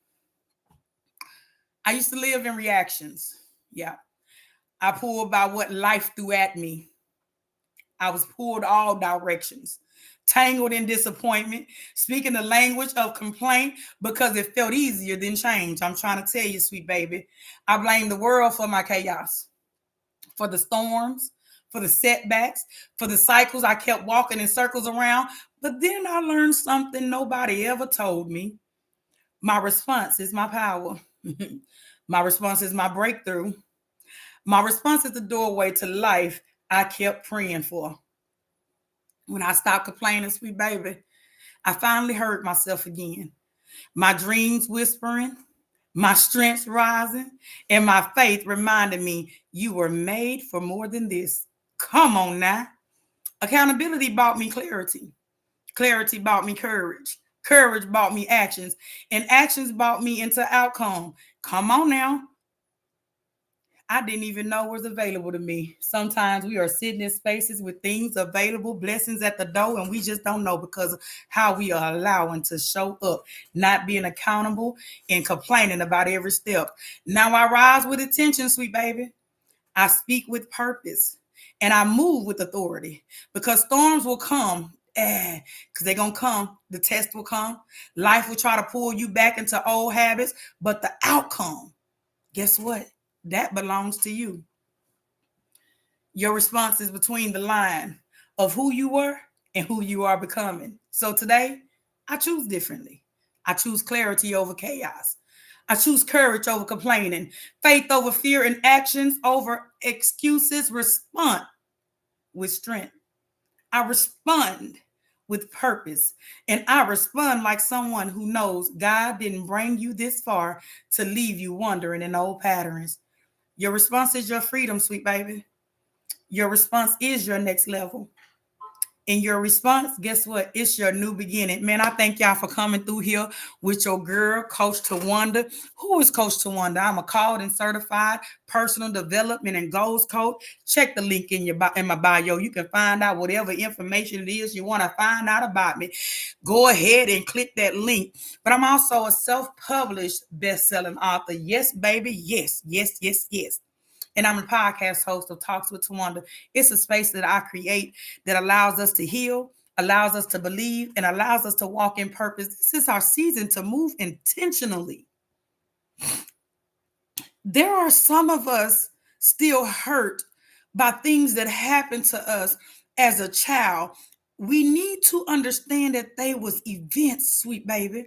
I used to live in reactions. Yeah. I pulled by what life threw at me. I was pulled all directions, tangled in disappointment, speaking the language of complaint because it felt easier than change. I'm trying to tell you, sweet baby, I blame the world for my chaos, for the storms, for the setbacks, for the cycles I kept walking in circles around. But then I learned something nobody ever told me. My response is my power. My response is my breakthrough. My response is the doorway to life I kept praying for. When I stopped complaining, sweet baby, I finally heard myself again. My dreams whispering, my strength rising, and my faith reminded me you were made for more than this. Come on now. Accountability brought me clarity. Clarity brought me courage. Courage brought me actions. And actions brought me into outcome. Come on now. I didn't even know was available to me. Sometimes we are sitting in spaces with things available, blessings at the door, and we just don't know because of how we are allowing to show up, not being accountable and complaining about every step. Now I rise with attention, sweet baby. I speak with purpose and I move with authority because storms will come. Because they're going to come. The test will come. Life will try to pull you back into old habits, but the outcome, guess what? That belongs to you. Your response is between the line of who you were and who you are becoming. So today, I choose differently. I choose clarity over chaos. I choose courage over complaining, faith over fear, and actions over excuses. Respond with strength. I respond with purpose. And I respond like someone who knows God didn't bring you this far to leave you wandering in old patterns. Your response is your freedom, sweet baby. Your response is your next level. And your response, guess what? It's your new beginning. Man, I thank y'all for coming through here with your girl, Coach Tawanda. Who is Coach Tawanda? I'm a called and certified personal development and goals coach. Check the link in my bio. You can find out whatever information it is you want to find out about me. Go ahead and click that link. But I'm also a self-published best-selling author. Yes, baby. Yes, yes, yes, yes. And I'm a podcast host of Talks with Tawanda. It's a space that I create that allows us to heal, allows us to believe, and allows us to walk in purpose. This is our season to move intentionally. There are some of us still hurt by things that happened to us as a child. We need to understand that they was events, sweet baby.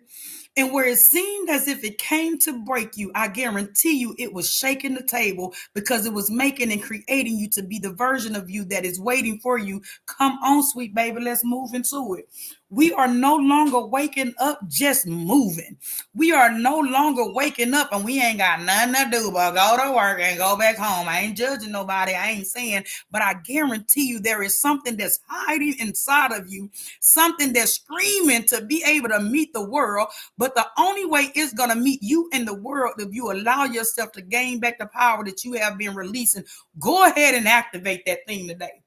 And where it seemed as if it came to break you, I guarantee you it was shaking the table because it was making and creating you to be the version of you that is waiting for you. Come on, sweet baby, let's move into it. We are no longer waking up just moving. We are no longer waking up and we ain't got nothing to do but go to work and go back home. I ain't judging nobody. I ain't saying, but I guarantee you there is something that's hiding inside of you, something that's screaming to be able to meet the world. But the only way it's going to meet you in the world if you allow yourself to gain back the power that you have been releasing. Go ahead and activate that thing today.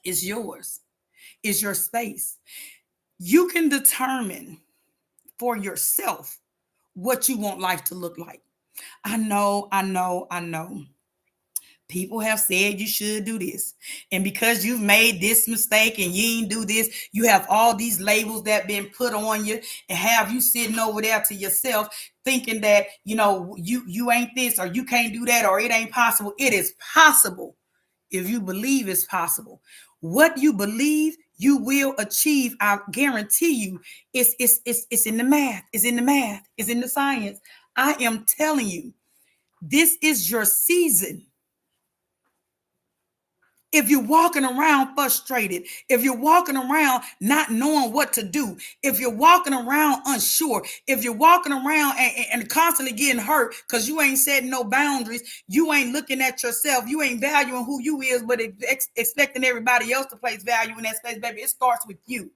It's yours. It's your space. You can determine for yourself what you want life to look like. I know. People have said you should do this. And because you've made this mistake and you ain't do this, you have all these labels that been put on you and have you sitting over there to yourself thinking that, you ain't this or you can't do that or it ain't possible. It is possible if you believe it's possible. What you believe you will achieve, I guarantee you, it's in the math. It's in the math. It's in the science. I am telling you, this is your season. If you're walking around frustrated, if you're walking around not knowing what to do, if you're walking around unsure, if you're walking around and constantly getting hurt because you ain't setting no boundaries, you ain't looking at yourself, you ain't valuing who you is, but expecting everybody else to place value in that space, baby, it starts with you.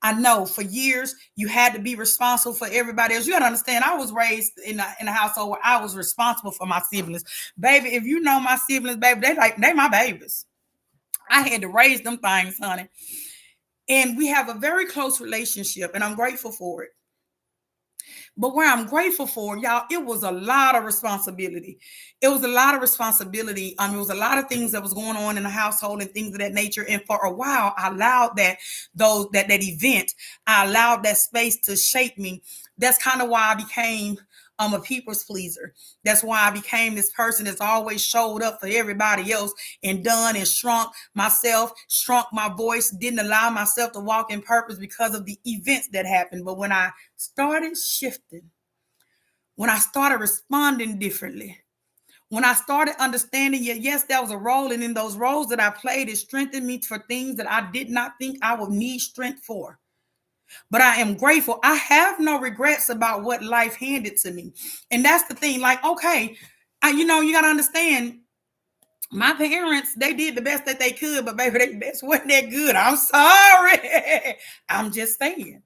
I know for years you had to be responsible for everybody else. You gotta understand, I was raised in a household where I was responsible for my siblings. Baby, if you know my siblings, baby, they my babies. I had to raise them things, honey. And we have a very close relationship, and I'm grateful for it. But where I'm grateful for, y'all, it was a lot of responsibility. It was a lot of responsibility. It was a lot of things that was going on in the household and things of that nature. And for a while, I allowed that event, I allowed that space to shape me. That's kind of why I became a people's pleaser. That's why I became this person that's always showed up for everybody else and done and shrunk myself, shrunk my voice, didn't allow myself to walk in purpose because of the events that happened. But when I started shifting, when I started responding differently, when I started understanding, yes, there was a role, and in those roles that I played, it strengthened me for things that I did not think I would need strength for. But I am grateful. I have no regrets about what life handed to me. And that's the thing. Like, okay, you got to understand, my parents, they did the best that they could, but baby, their best wasn't that good. I'm sorry. I'm just saying.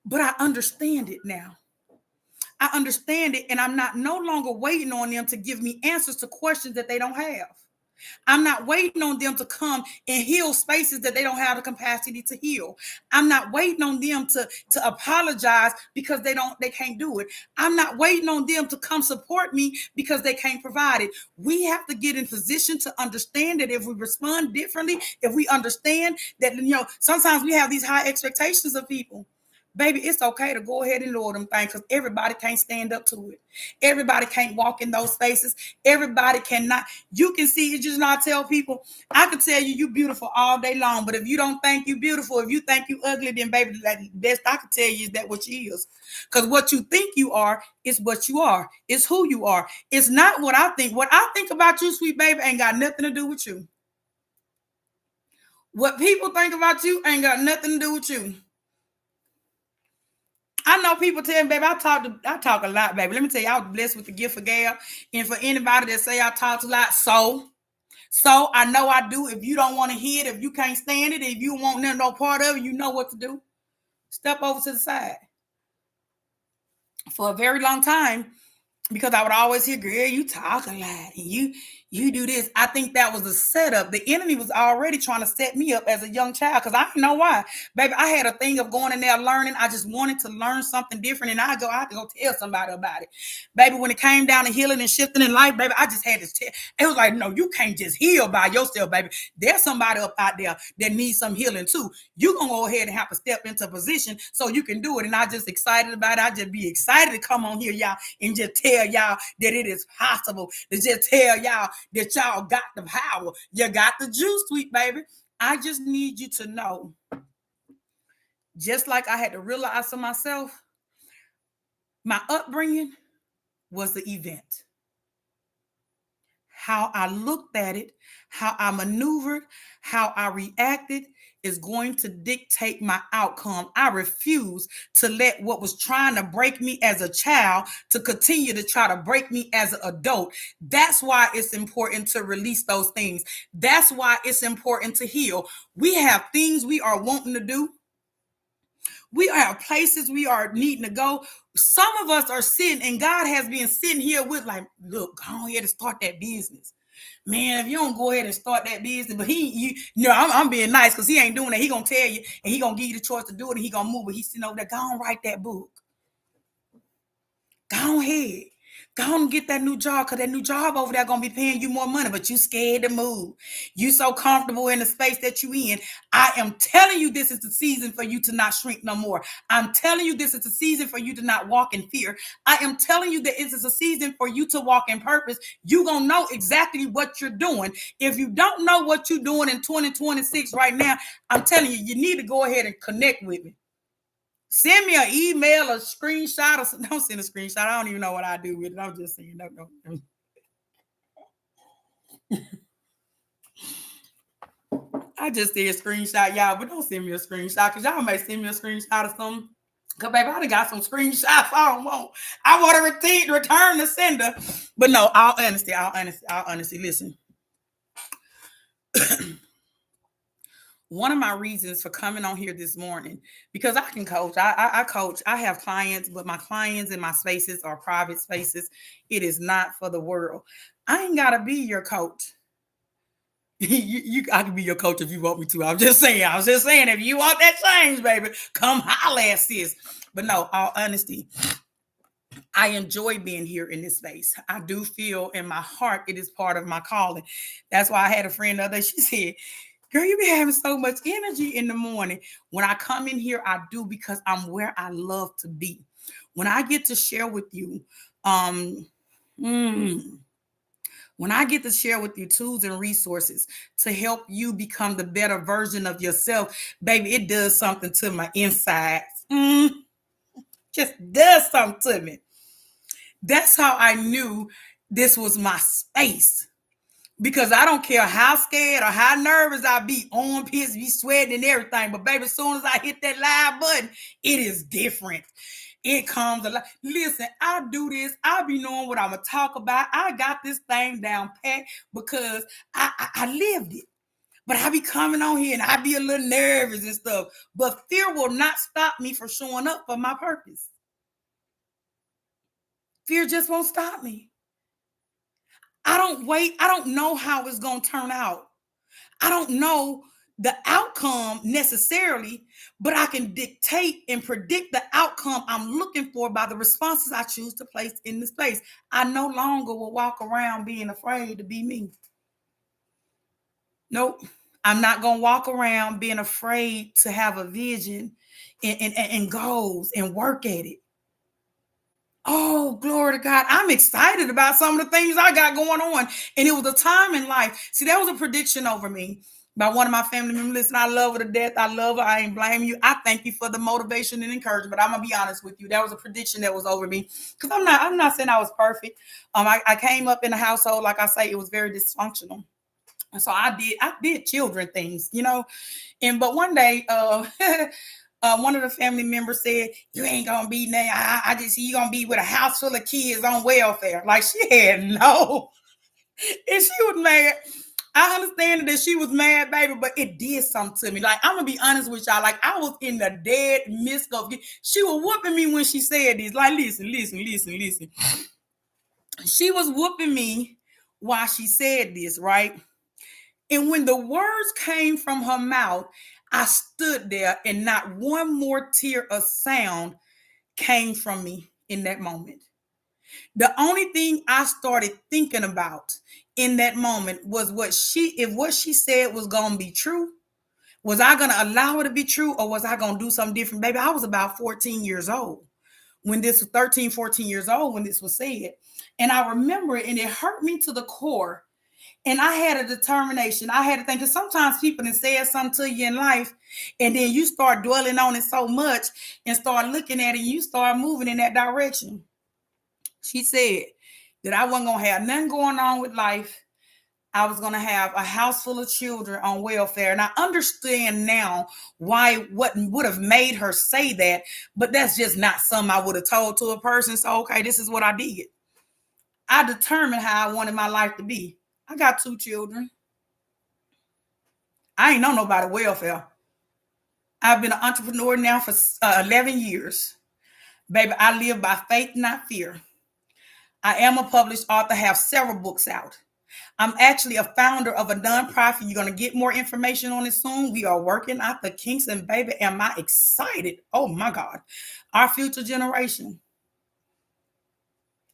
But I understand it now. I understand it, and I'm no longer waiting on them to give me answers to questions that they don't have. I'm not waiting on them to come and heal spaces that they don't have the capacity to heal. I'm not waiting on them to apologize because they can't do it. I'm not waiting on them to come support me because they can't provide it. We have to get in position to understand that if we respond differently, if we understand that, sometimes we have these high expectations of people. Baby, it's okay to go ahead and lower them things because everybody can't stand up to it. Everybody can't walk in those spaces. Everybody cannot. You can see it. Just not tell people. I can tell you beautiful all day long, but if you don't think you beautiful, if you think you ugly, then baby, the best I can tell you is that what you is. Because what you think you are is what you are. It's who you are. It's not what I think. What I think about you, sweet baby, ain't got nothing to do with you. What people think about you ain't got nothing to do with you. I know people tell me, baby, I talk a lot, baby. Let me tell you, I was blessed with the gift of gab. And for anybody that say I talk a lot, so I know I do. If you don't want to hear it, if you can't stand it, if you want no part of it, you know what to do. Step over to the side. For a very long time, because I would always hear, girl, you talk a lot and you do this. I think that was a setup. The enemy was already trying to set me up as a young child because I didn't know why. Baby, I had a thing of going in there learning. I just wanted to learn something different, and I had to go tell somebody about it. Baby, when it came down to healing and shifting in life, baby, I just had to tell. It was like, no, you can't just heal by yourself, baby. There's somebody up out there that needs some healing too. You're going to go ahead and have to step into position so you can do it. And I just excited about it. I just be excited to come on here, y'all, and just tell y'all that it is possible. To just tell y'all that y'all got the power. You got the juice, sweet baby. I just need you to know, just like I had to realize for myself, my upbringing was the event. How I looked at it, how I maneuvered, how I reacted is going to dictate my outcome. I refuse to let what was trying to break me as a child to continue to try to break me as an adult. That's why it's important to release those things. That's why it's important to heal. We have things we are wanting to do. We have places we are needing to go. Some of us are sitting, and God has been sitting here with like, look, go ahead and start that business. Man, if you don't go ahead and start that business, but I'm being nice because he ain't doing that. He gonna tell you, and he gonna give you the choice to do it, and he gonna move. But he's sitting over there, go on, write that book. Go ahead. Go on and get that new job, because that new job over there gonna be paying you more money, but you scared to move. You so comfortable in the space that you in. I am telling you, this is the season for you to not shrink no more. I'm telling you, this is the season for you to not walk in fear. I am telling you that this is a season for you to walk in purpose. You gonna know exactly what you're doing. If you don't know what you're doing in 2026 right now, I'm telling you, you need to go ahead and connect with me. Send me an email, a screenshot, or don't send a screenshot. I don't even know what I do with it. I'm just saying, no. I just did a screenshot, y'all, but don't send me a screenshot, because y'all may send me a screenshot or something. Because, baby, I done got some screenshots I don't want. I want to return the sender. But no, all honesty, listen. One of my reasons for coming on here this morning, because I can coach. I coach. I have clients, but my clients in my spaces are private spaces. It is not for the world. I ain't got to be your coach. I can be your coach if you want me to. I was just saying, if you want that change, baby, come holler at sis. But no, all honesty, I enjoy being here in this space. I do feel in my heart it is part of my calling. That's why I had a friend the other day. She said, girl, you be having so much energy in the morning. When I come in here, I do, because I'm where I love to be. When I get to share with you, when I get to share with you tools and resources to help you become the better version of yourself, baby, it does something to my insides. Just does something to me. That's how I knew this was my space. Because I don't care how scared or how nervous I be, armpits be sweating and everything. But baby, as soon as I hit that live button, it is different. It comes alive. Listen, I do this. I be knowing what I'm going to talk about. I got this thing down pat because I lived it. But I be coming on here and I be a little nervous and stuff. But fear will not stop me from showing up for my purpose. Fear just won't stop me. I don't wait. I don't know how it's going to turn out. I don't know the outcome necessarily, but I can dictate and predict the outcome I'm looking for by the responses I choose to place in this place. I no longer will walk around being afraid to be me. Nope. I'm not going to walk around being afraid to have a vision and goals and work at it. Oh, glory to God. I'm excited about some of the things I got going on. And it was a time in life. See, there was a prediction over me by one of my family members. Listen, I love her to death. I love her. I ain't blame you. I thank you for the motivation and encouragement. But I'm gonna be honest with you. That was a prediction that was over me. Because I'm not saying I was perfect. I came up in a household, like I say, it was very dysfunctional. And so I did children things, but one day, one of the family members said, "You ain't gonna be now. I just see you gonna be with a house full of kids on welfare." Like, she had no, and she was mad. I understand that she was mad, baby, but it did something to me. Like, I'm gonna be honest with y'all. Like, I was in the dead midst of it. She was whooping me when she said this. Like, listen. She was whooping me while she said this, right? And when the words came from her mouth, I stood there and not one more tear of sound came from me in that moment. The only thing I started thinking about in that moment was if what she said was going to be true, was I going to allow it to be true, or was I going to do something different? Baby, I was about 14 years old when this was 13, 14 years old when this was said. And I remember it, and it hurt me to the core. And I had a determination. I had to think, because sometimes people have said something to you in life, and then you start dwelling on it so much and start looking at it, and you start moving in that direction. She said that I wasn't going to have nothing going on with life. I was going to have a house full of children on welfare. And I understand now what would have made her say that, but that's just not something I would have told to a person. So, okay, this is what I did. I determined how I wanted my life to be. I got 2 children. I ain't know nobody welfare. I've been an entrepreneur now for 11 years. Baby, I live by faith, not fear. I am a published author, have several books out. I'm actually a founder of a nonprofit. You're going to get more information on it soon. We are working out the kinks, and baby, am I excited. Oh my God. Our future generation.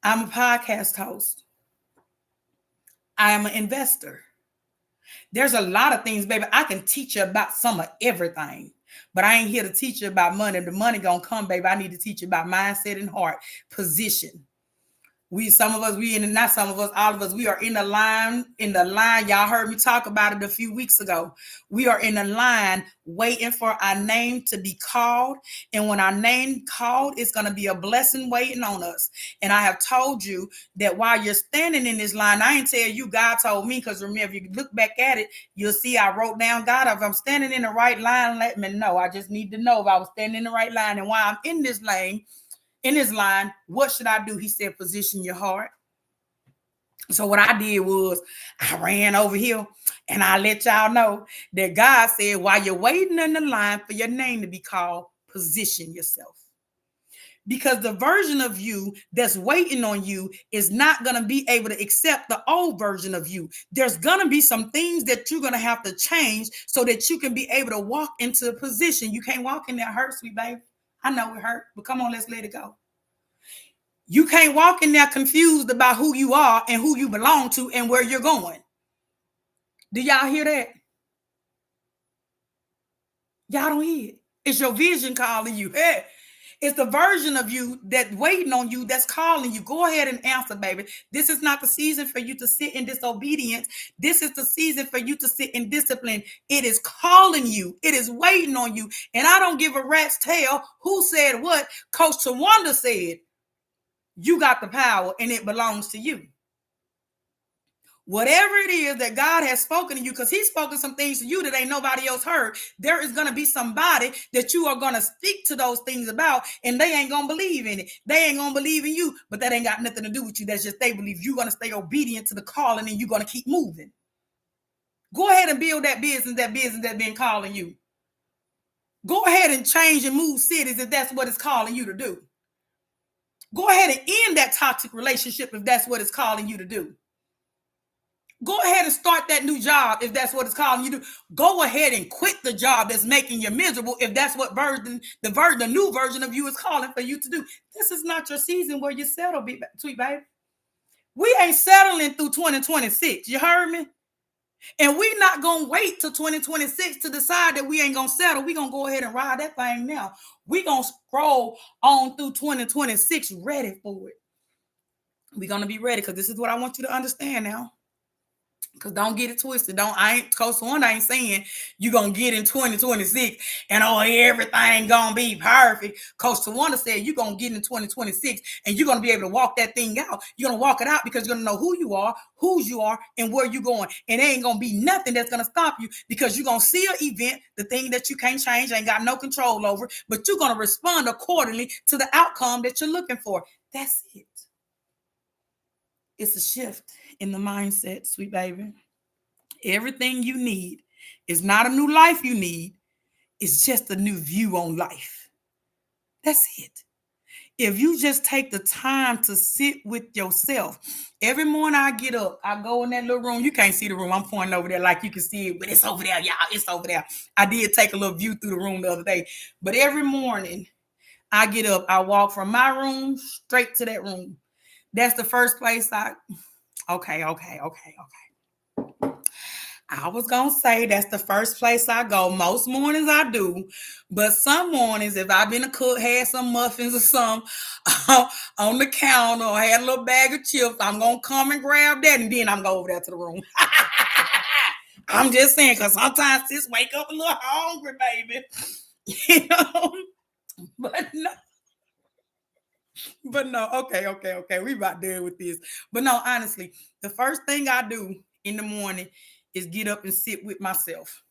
I'm a podcast host. I am an investor. There's a lot of things, baby. I can teach you about some of everything, but I ain't here to teach you about money. The money gonna come, baby. I need to teach you about mindset and heart, position. Some of us, not some of us, all of us, we are in the line. Y'all heard me talk about it a few weeks ago. We are in the line waiting for our name to be called. And when our name called, it's going to be a blessing waiting on us. And I have told you that while you're standing in this line, I ain't tell you, God told me, because remember, if you look back at it, you'll see I wrote down, God, if I'm standing in the right line, let me know. I just need to know if I was standing in the right line. And while I'm in this line, what should I do? He said, position your heart. So what I did was I ran over here and I let y'all know that God said, while you're waiting in the line for your name to be called, position yourself. Because the version of you that's waiting on you is not going to be able to accept the old version of you. There's going to be some things that you're going to have to change so that you can be able to walk into a position. You can't walk in there hurt, sweet baby. I know it hurt, but come on, let's let it go. You can't walk in there confused about who you are and who you belong to and where you're going. Do y'all hear that? Y'all don't hear it. It's your vision calling you. Hey, it's the version of you that's waiting on you that's calling you. Go ahead and answer, baby. This is not the season for you to sit in disobedience. This is the season for you to sit in discipline. It is calling you. It is waiting on you. And I don't give a rat's tail who said what. Coach Tawanda said, you got the power and it belongs to you. Whatever it is that God has spoken to you, because he's spoken some things to you that ain't nobody else heard, there is going to be somebody that you are going to speak to those things about, and they ain't going to believe in it. They ain't going to believe in you, but that ain't got nothing to do with you. That's just they believe. You're going to stay obedient to the calling, and you're going to keep moving. Go ahead and build that business that's been calling you. Go ahead and change and move cities if that's what it's calling you to do. Go ahead and end that toxic relationship if that's what it's calling you to do. Go ahead and start that new job if that's what it's calling you to do. Go ahead and quit the job that's making you miserable if that's what the new version of you is calling for you to do. This is not your season where you settle, sweet baby. We ain't settling through 2026. You heard me? And we not going to wait till 2026 to decide that we ain't going to settle. We going to go ahead and ride that thing now. We going to scroll on through 2026 ready for it. We're going to be ready, because this is what I want you to understand now. Because don't get it twisted. Coach Tawanda ain't saying you're going to get in 2026 and everything going to be perfect. Coach Tawanda said you're going to get in 2026 and you're going to be able to walk that thing out. You're going to walk it out because you're going to know who you are, whose you are, and where you're going. And there ain't going to be nothing that's going to stop you, because you're going to see an event, the thing that you can't change, ain't got no control over, but you're going to respond accordingly to the outcome that you're looking for. That's it. It's a shift in the mindset, sweet baby. Everything you need is not a new life you need. It's just a new view on life. That's it. If you just take the time to sit with yourself. Every morning I get up, I go in that little room. You can't see the room. I'm pointing over there like you can see it, but it's over there, y'all. It's over there. I did take a little view through the room the other day. But every morning I get up, I walk from my room straight to that room. That's the first place okay. I was going to say that's the first place I go. Most mornings I do. But some mornings, if I've been a cook, had some muffins or something on the counter, or had a little bag of chips, I'm going to come and grab that, and then I'm going over there to the room. I'm just saying, because sometimes sis wake up a little hungry, baby. You know? But no, okay. We about done with this. But no, honestly, the first thing I do in the morning is get up and sit with myself.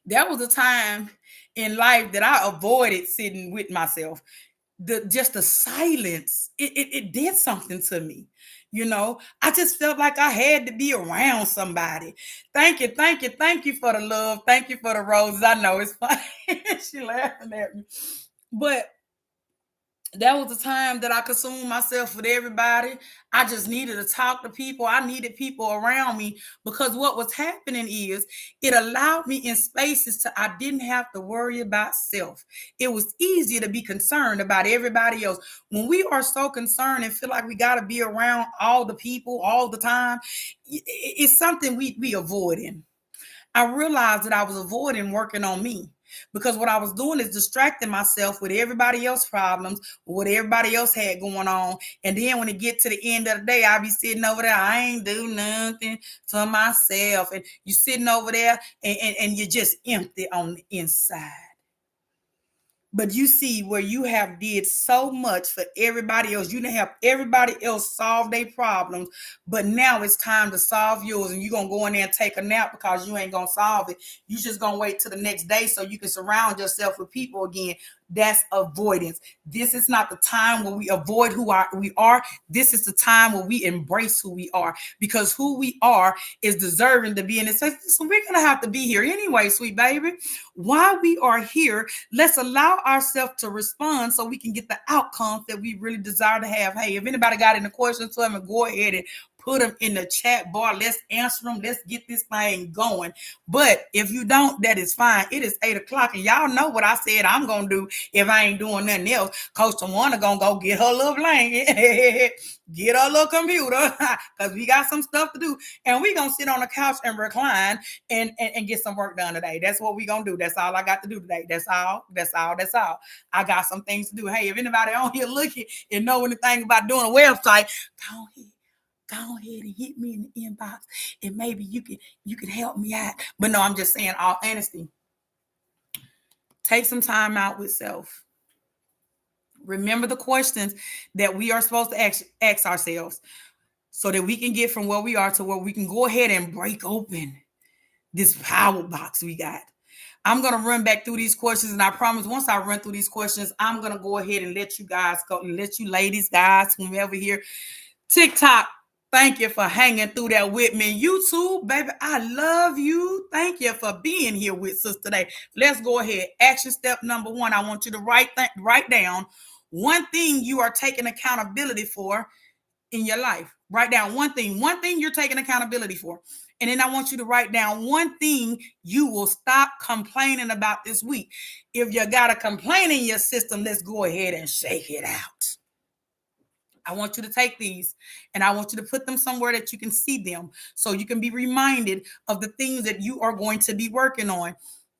There was a time in life that I avoided sitting with myself. Just the silence, it did something to me. You know, I just felt like I had to be around somebody. Thank you for the love. Thank you for the roses. I know it's funny. She laughing at me. But That was the time that I consumed myself with everybody. I just needed to talk to people. I needed people around me because what was happening is it allowed me in spaces to I didn't have to worry about self. It was easier to be concerned about everybody else. When we are so concerned and feel like we got to be around all the people all the time, it's something we avoiding. I realized that I was avoiding working on me because what I was doing is distracting myself with everybody else's problems, what everybody else had going on. And then when it get to the end of the day, I be sitting over there, I ain't do nothing for myself. And you sitting over there and you're just empty on the inside. But you see where you have did so much for everybody else. You didn't have everybody else solve their problems, but now it's time to solve yours. And you're going to go in there and take a nap because you ain't going to solve it. You just going to wait till the next day so you can surround yourself with people again. That's avoidance. This is not the time where we avoid we are. This is the time where we embrace who we are because who we are is deserving to be in this. So we're going to have to be here anyway, sweet baby. While we are here, let's allow ourselves to respond so we can get the outcomes that we really desire to have. Hey, if anybody got any questions for me, go ahead and put them in the chat bar. Let's answer them. Let's get this thing going. But if you don't, that is fine. It is 8 o'clock, and y'all know what I said I'm gonna do if I ain't doing nothing else. Coach Tawana gonna go get her little blanket, get her little computer, because we got some stuff to do, and we gonna sit on the couch and recline and get some work done today. That's what we gonna do. That's all I got to do today. That's all. I got some things to do. Hey, if anybody on here looking and know anything about doing a website, go ahead and hit me in the inbox and maybe you can help me out. But no, I'm just saying, all honesty, take some time out with self. Remember the questions that we are supposed to ask ourselves so that we can get from where we are to where we can go ahead and break open this power box we got. I'm going to run back through these questions, and I promise once I run through these questions, I'm going to go ahead and let you guys go, and let you ladies, guys, whomever here, TikTok, thank you for hanging through that with me. YouTube, baby, I love you. Thank you for being here with us today. Let's go ahead. Action step number 1. I want you to write down one thing you are taking accountability for in your life. Write down one thing you're taking accountability for. And then I want you to write down one thing you will stop complaining about this week. If you got a complaint in your system, let's go ahead and shake it out. I want you to take these and I want you to put them somewhere that you can see them so you can be reminded of the things that you are going to be working on.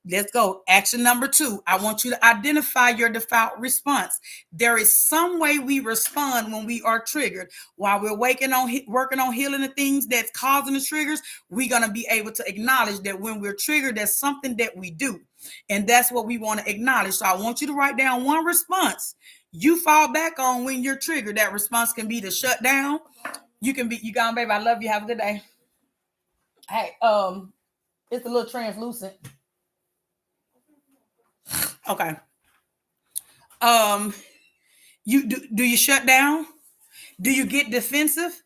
Let's go. Action number 2. I want you to identify your default response. There is some way we respond when we are triggered. While we're working on healing the things that's causing the triggers, we're going to be able to acknowledge that when we're triggered, there's something that we do. And that's what we want to acknowledge. So I want you to write down one response you fall back on when you're triggered. That response can be to shut down. You gone, baby. I love you. Have a good day. Hey, it's a little translucent. Okay. You do you shut down? Do you get defensive?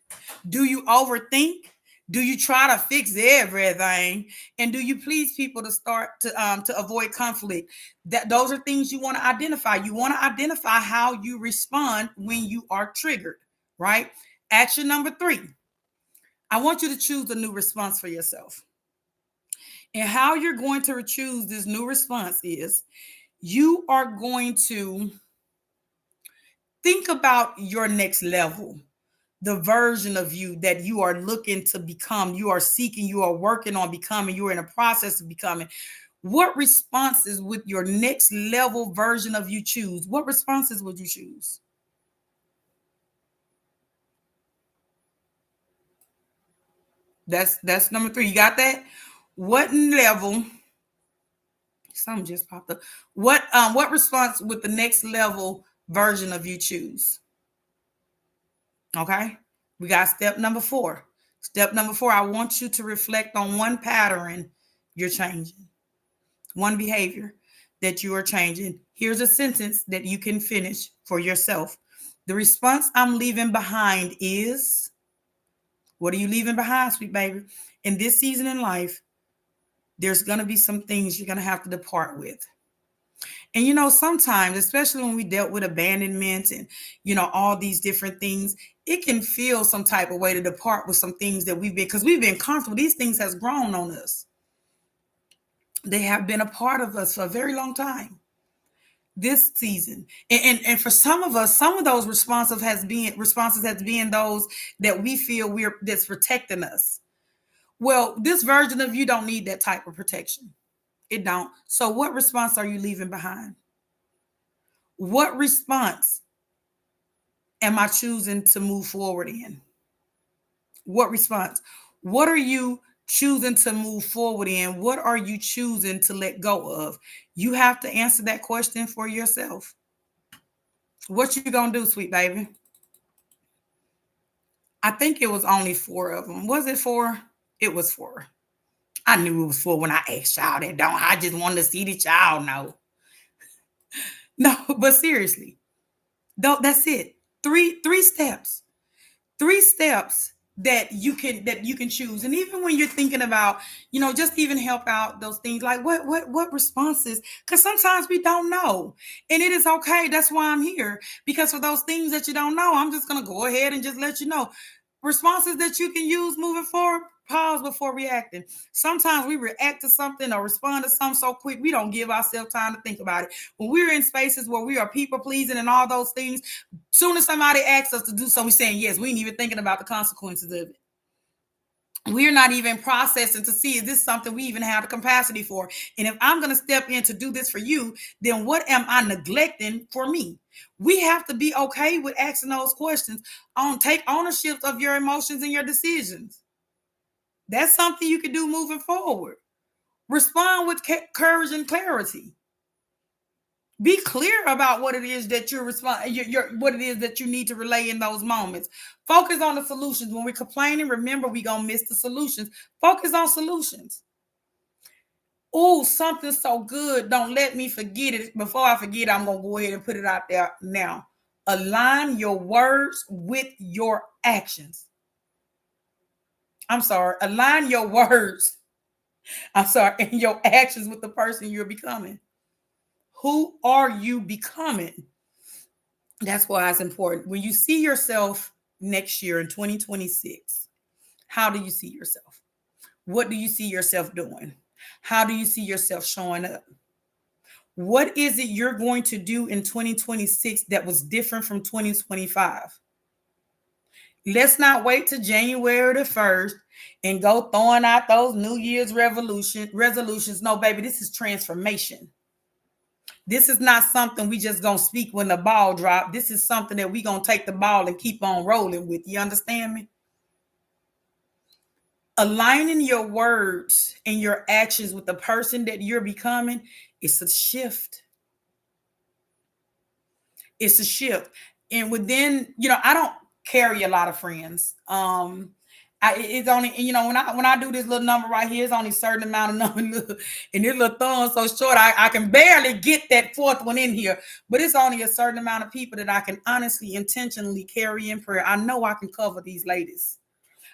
Do you overthink? Do you try to fix everything? And do you please people to avoid conflict? Those are things you want to identify. You want to identify how you respond when you are triggered, right? Action number 3. I want you to choose a new response for yourself. And how you're going to choose this new response is you are going to think about your next level, the version of you that you are looking to become, you are seeking, you are working on becoming, you're in a process of becoming. What responses would your next level version of you choose? What responses would you choose? That's number 3. You got that? What level? Something just popped up. What response would the next level version of you choose? Okay. We got step number 4. Step number 4, I want you to reflect on one pattern you're changing, one behavior that you are changing. Here's a sentence that you can finish for yourself. The response I'm leaving behind is, what are you leaving behind, sweet baby? In this season in life, there's going to be some things you're going to have to depart with. And sometimes, especially when we dealt with abandonment and all these different things, it can feel some type of way to depart with some things that because we've been comfortable. These things has grown on us. They have been a part of us for a very long time. This season, and for some of us, some of those responses has been those that we feel that's protecting us. Well, this version of you don't need that type of protection. It don't. So what response are you leaving behind? What response am I choosing to move forward in? What response? What are you choosing to move forward in? What are you choosing to let go of? You have to answer that question for yourself. What you gonna do, sweet baby? I think it was only 4 of them. Was it 4? It was 4. I knew it was 4 when I asked y'all that. Don't I just wanted to see that y'all know? No, but seriously, that's it. Three steps. 3 steps that you can choose. And even when you're thinking about, just even help out those things, like what responses, because sometimes we don't know. And it is okay. That's why I'm here. Because for those things that you don't know, I'm just gonna go ahead and just let you know. Responses that you can use moving forward. Pause before reacting. Sometimes we react to something or respond to something so quick, we don't give ourselves time to think about it. When we're in spaces where we are people pleasing and all those things, soon as somebody asks us to do something, we're saying yes. We ain't even thinking about the consequences of it. We're not even processing to see, is this something we even have the capacity for? And if I'm going to step in to do this for you, then what am I neglecting for me? We have to be okay with asking those questions. Take ownership of your emotions and your decisions. That's something you can do moving forward. Respond with courage and clarity. Be clear about what it is that you're what it is that you need to relay in those moments. Focus on the solutions. When we're complaining, remember we're gonna miss the solutions. Focus on solutions. Oh, something so good. Don't let me forget it. Before I forget, I'm gonna go ahead and put it out there now. Align your words with your actions. I'm sorry. Align your words. I'm sorry, and your actions with the person you're becoming. Who are you becoming? That's why it's important. When you see yourself next year in 2026, how do you see yourself? What do you see yourself doing? How do you see yourself showing up? What is it you're going to do in 2026 that was different from 2025? Let's not wait till January the 1st and go throwing out those New Year's resolutions. No, baby, this is transformation. This is not something we just gonna speak when the ball drop. This is something that we gonna take the ball and keep on rolling with. You understand me? Aligning your words and your actions with the person that you're becoming, it's a shift. It's a shift. And within, I don't carry a lot of friends. It's only, when I do this little number right here, it's only a certain amount of number, and this little thumb so short, I can barely get that 4th one in here. But it's only a certain amount of people that I can honestly, intentionally carry in prayer. I know I can cover these ladies.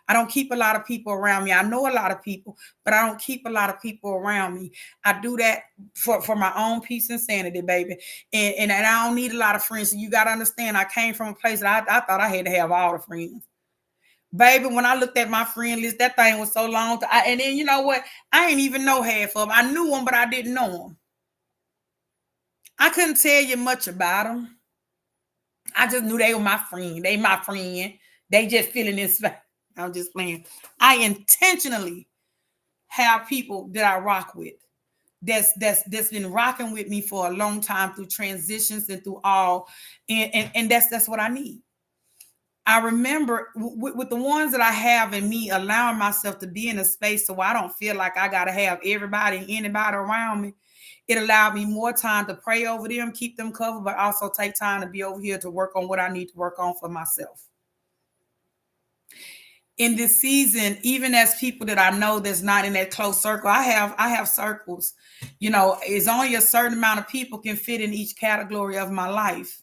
I don't keep a lot of people around me. I know a lot of people, but I don't keep a lot of people around me. I do that for my own peace and sanity, baby. And I don't need a lot of friends. So you got to understand, I came from a place that I thought I had to have all the friends. Baby, when I looked at my friend list, that thing was so long. And then you know what? I ain't even know half of them. I knew them, but I didn't know them. I couldn't tell you much about them. I just knew they were my friend. They my friend. They just feeling this. I'm just playing. I intentionally have people that I rock with. That's been rocking with me for a long time through transitions and through all, and that's what I need. I remember with the ones that I have in me, allowing myself to be in a space so I don't feel like I got to have everybody and anybody around me. It allowed me more time to pray over them, keep them covered, but also take time to be over here to work on what I need to work on for myself. In this season, even as people that I know that's not in that close circle, I have circles. It's only a certain amount of people can fit in each category of my life.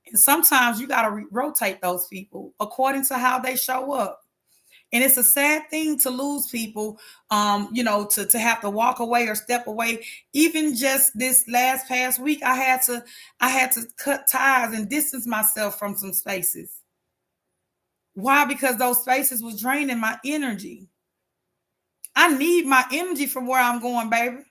And sometimes you got to rotate those people according to how they show up. And it's a sad thing to lose people, to have to walk away or step away. Even just this last past week, I had to cut ties and distance myself from some spaces. Why? Because those spaces was draining my energy. I need my energy from where I'm going, baby.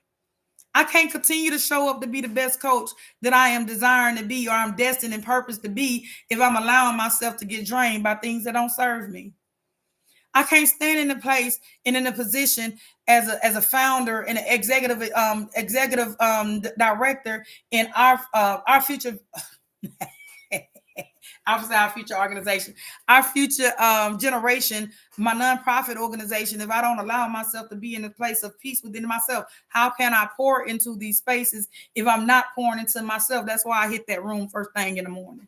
I can't continue to show up to be the best coach that I am desiring to be or I'm destined and purpose to be if I'm allowing myself to get drained by things that don't serve me. I can't stand in the place and in a position as a founder and an executive director in our future obviously our future organization, our future generation, my nonprofit organization. If I don't allow myself to be in a place of peace within myself, how can I pour into these spaces if I'm not pouring into myself? That's why I hit that room first thing in the morning.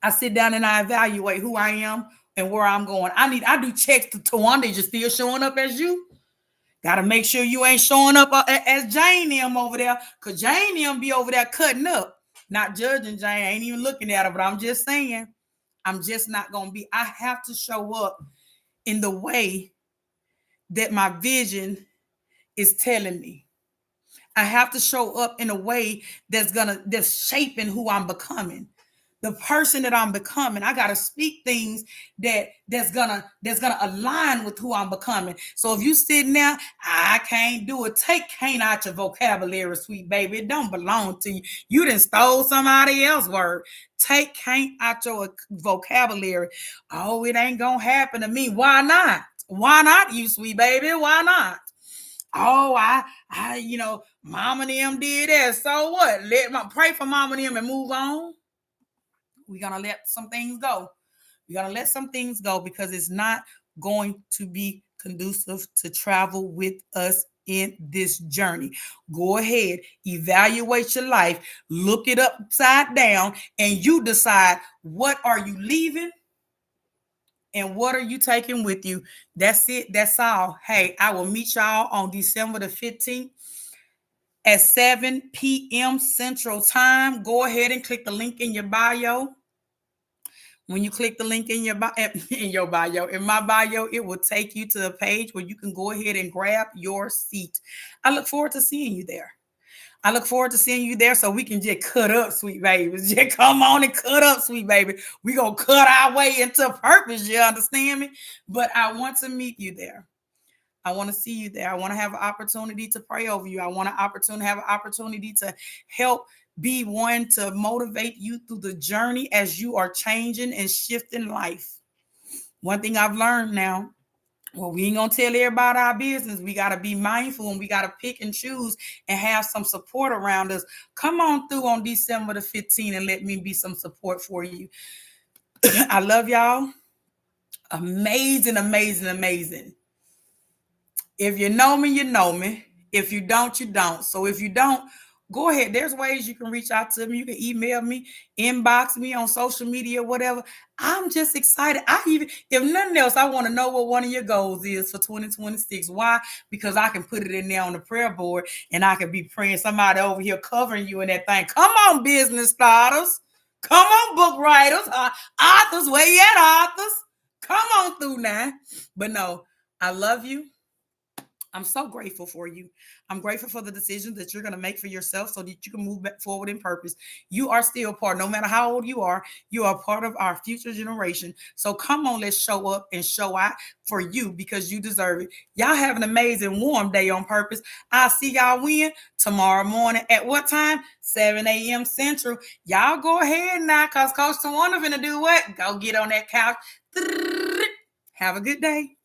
I sit down and I evaluate who I am and where I'm going. I do checks to Tawanda. You still showing up as you? Got to make sure you ain't showing up as Jane them over there, because Jane them be over there cutting up. Not judging Jane, I ain't even looking at her, but I'm just saying, I'm just not going to be. I have to show up in the way that my vision is telling me. I have to show up in a way that's shaping who I'm becoming. The person that I'm becoming, I gotta speak things that's gonna align with who I'm becoming. So if you sitting there, I can't do it. Take can't out your vocabulary, sweet baby. It don't belong to you. You done stole somebody else's word. Take can't out your vocabulary. Oh, it ain't gonna happen to me. Why not? Why not, you sweet baby? Why not? Oh, mama and them did that. So what? Pray for mama and them and move on. We're going to let some things go. We're going to let some things go because it's not going to be conducive to travel with us in this journey. Go ahead, evaluate your life, look it upside down, and you decide, what are you leaving and what are you taking with you? That's it. That's all. Hey, I will meet y'all on December the 15th at 7 p.m. Central Time. Go ahead and click the link in your bio. When you click the link in your bio, in my bio, it will take you to a page where you can go ahead and grab your seat. I look forward to seeing you there. I look forward to seeing you there so we can just cut up, sweet baby. Just come on and cut up, sweet baby. We're going to cut our way into purpose, you understand me? But I want to meet you there. I want to see you there. I want to have an opportunity to pray over you. I want to have an opportunity to help be one to motivate you through the journey as you are changing and shifting life. One thing I've learned now, well, we ain't going to tell everybody our business. We got to be mindful and we got to pick and choose and have some support around us. Come on through on December the 15th and let me be some support for you. I love y'all. Amazing, amazing, amazing. If you know me, you know me. If you don't, you don't. So if you don't, go ahead. There's ways you can reach out to me. You can email me, inbox me on social media, whatever. I'm just excited. If nothing else, I want to know what one of your goals is for 2026. Why? Because I can put it in there on the prayer board and I can be praying somebody over here covering you in that thing. Come on, business starters. Come on, book writers. Authors, where you at, authors? Come on through now. But no, I love you. I'm so grateful for you. I'm grateful for the decisions that you're going to make for yourself so that you can move back forward in purpose. You are still part, no matter how old you are part of our future generation. So come on, let's show up and show out for you because you deserve it. Y'all have an amazing warm day on purpose. I'll see y'all when tomorrow morning at what time? 7 a.m. Central. Y'all go ahead now because Coach Tawanda finna do what? Go get on that couch. Have a good day.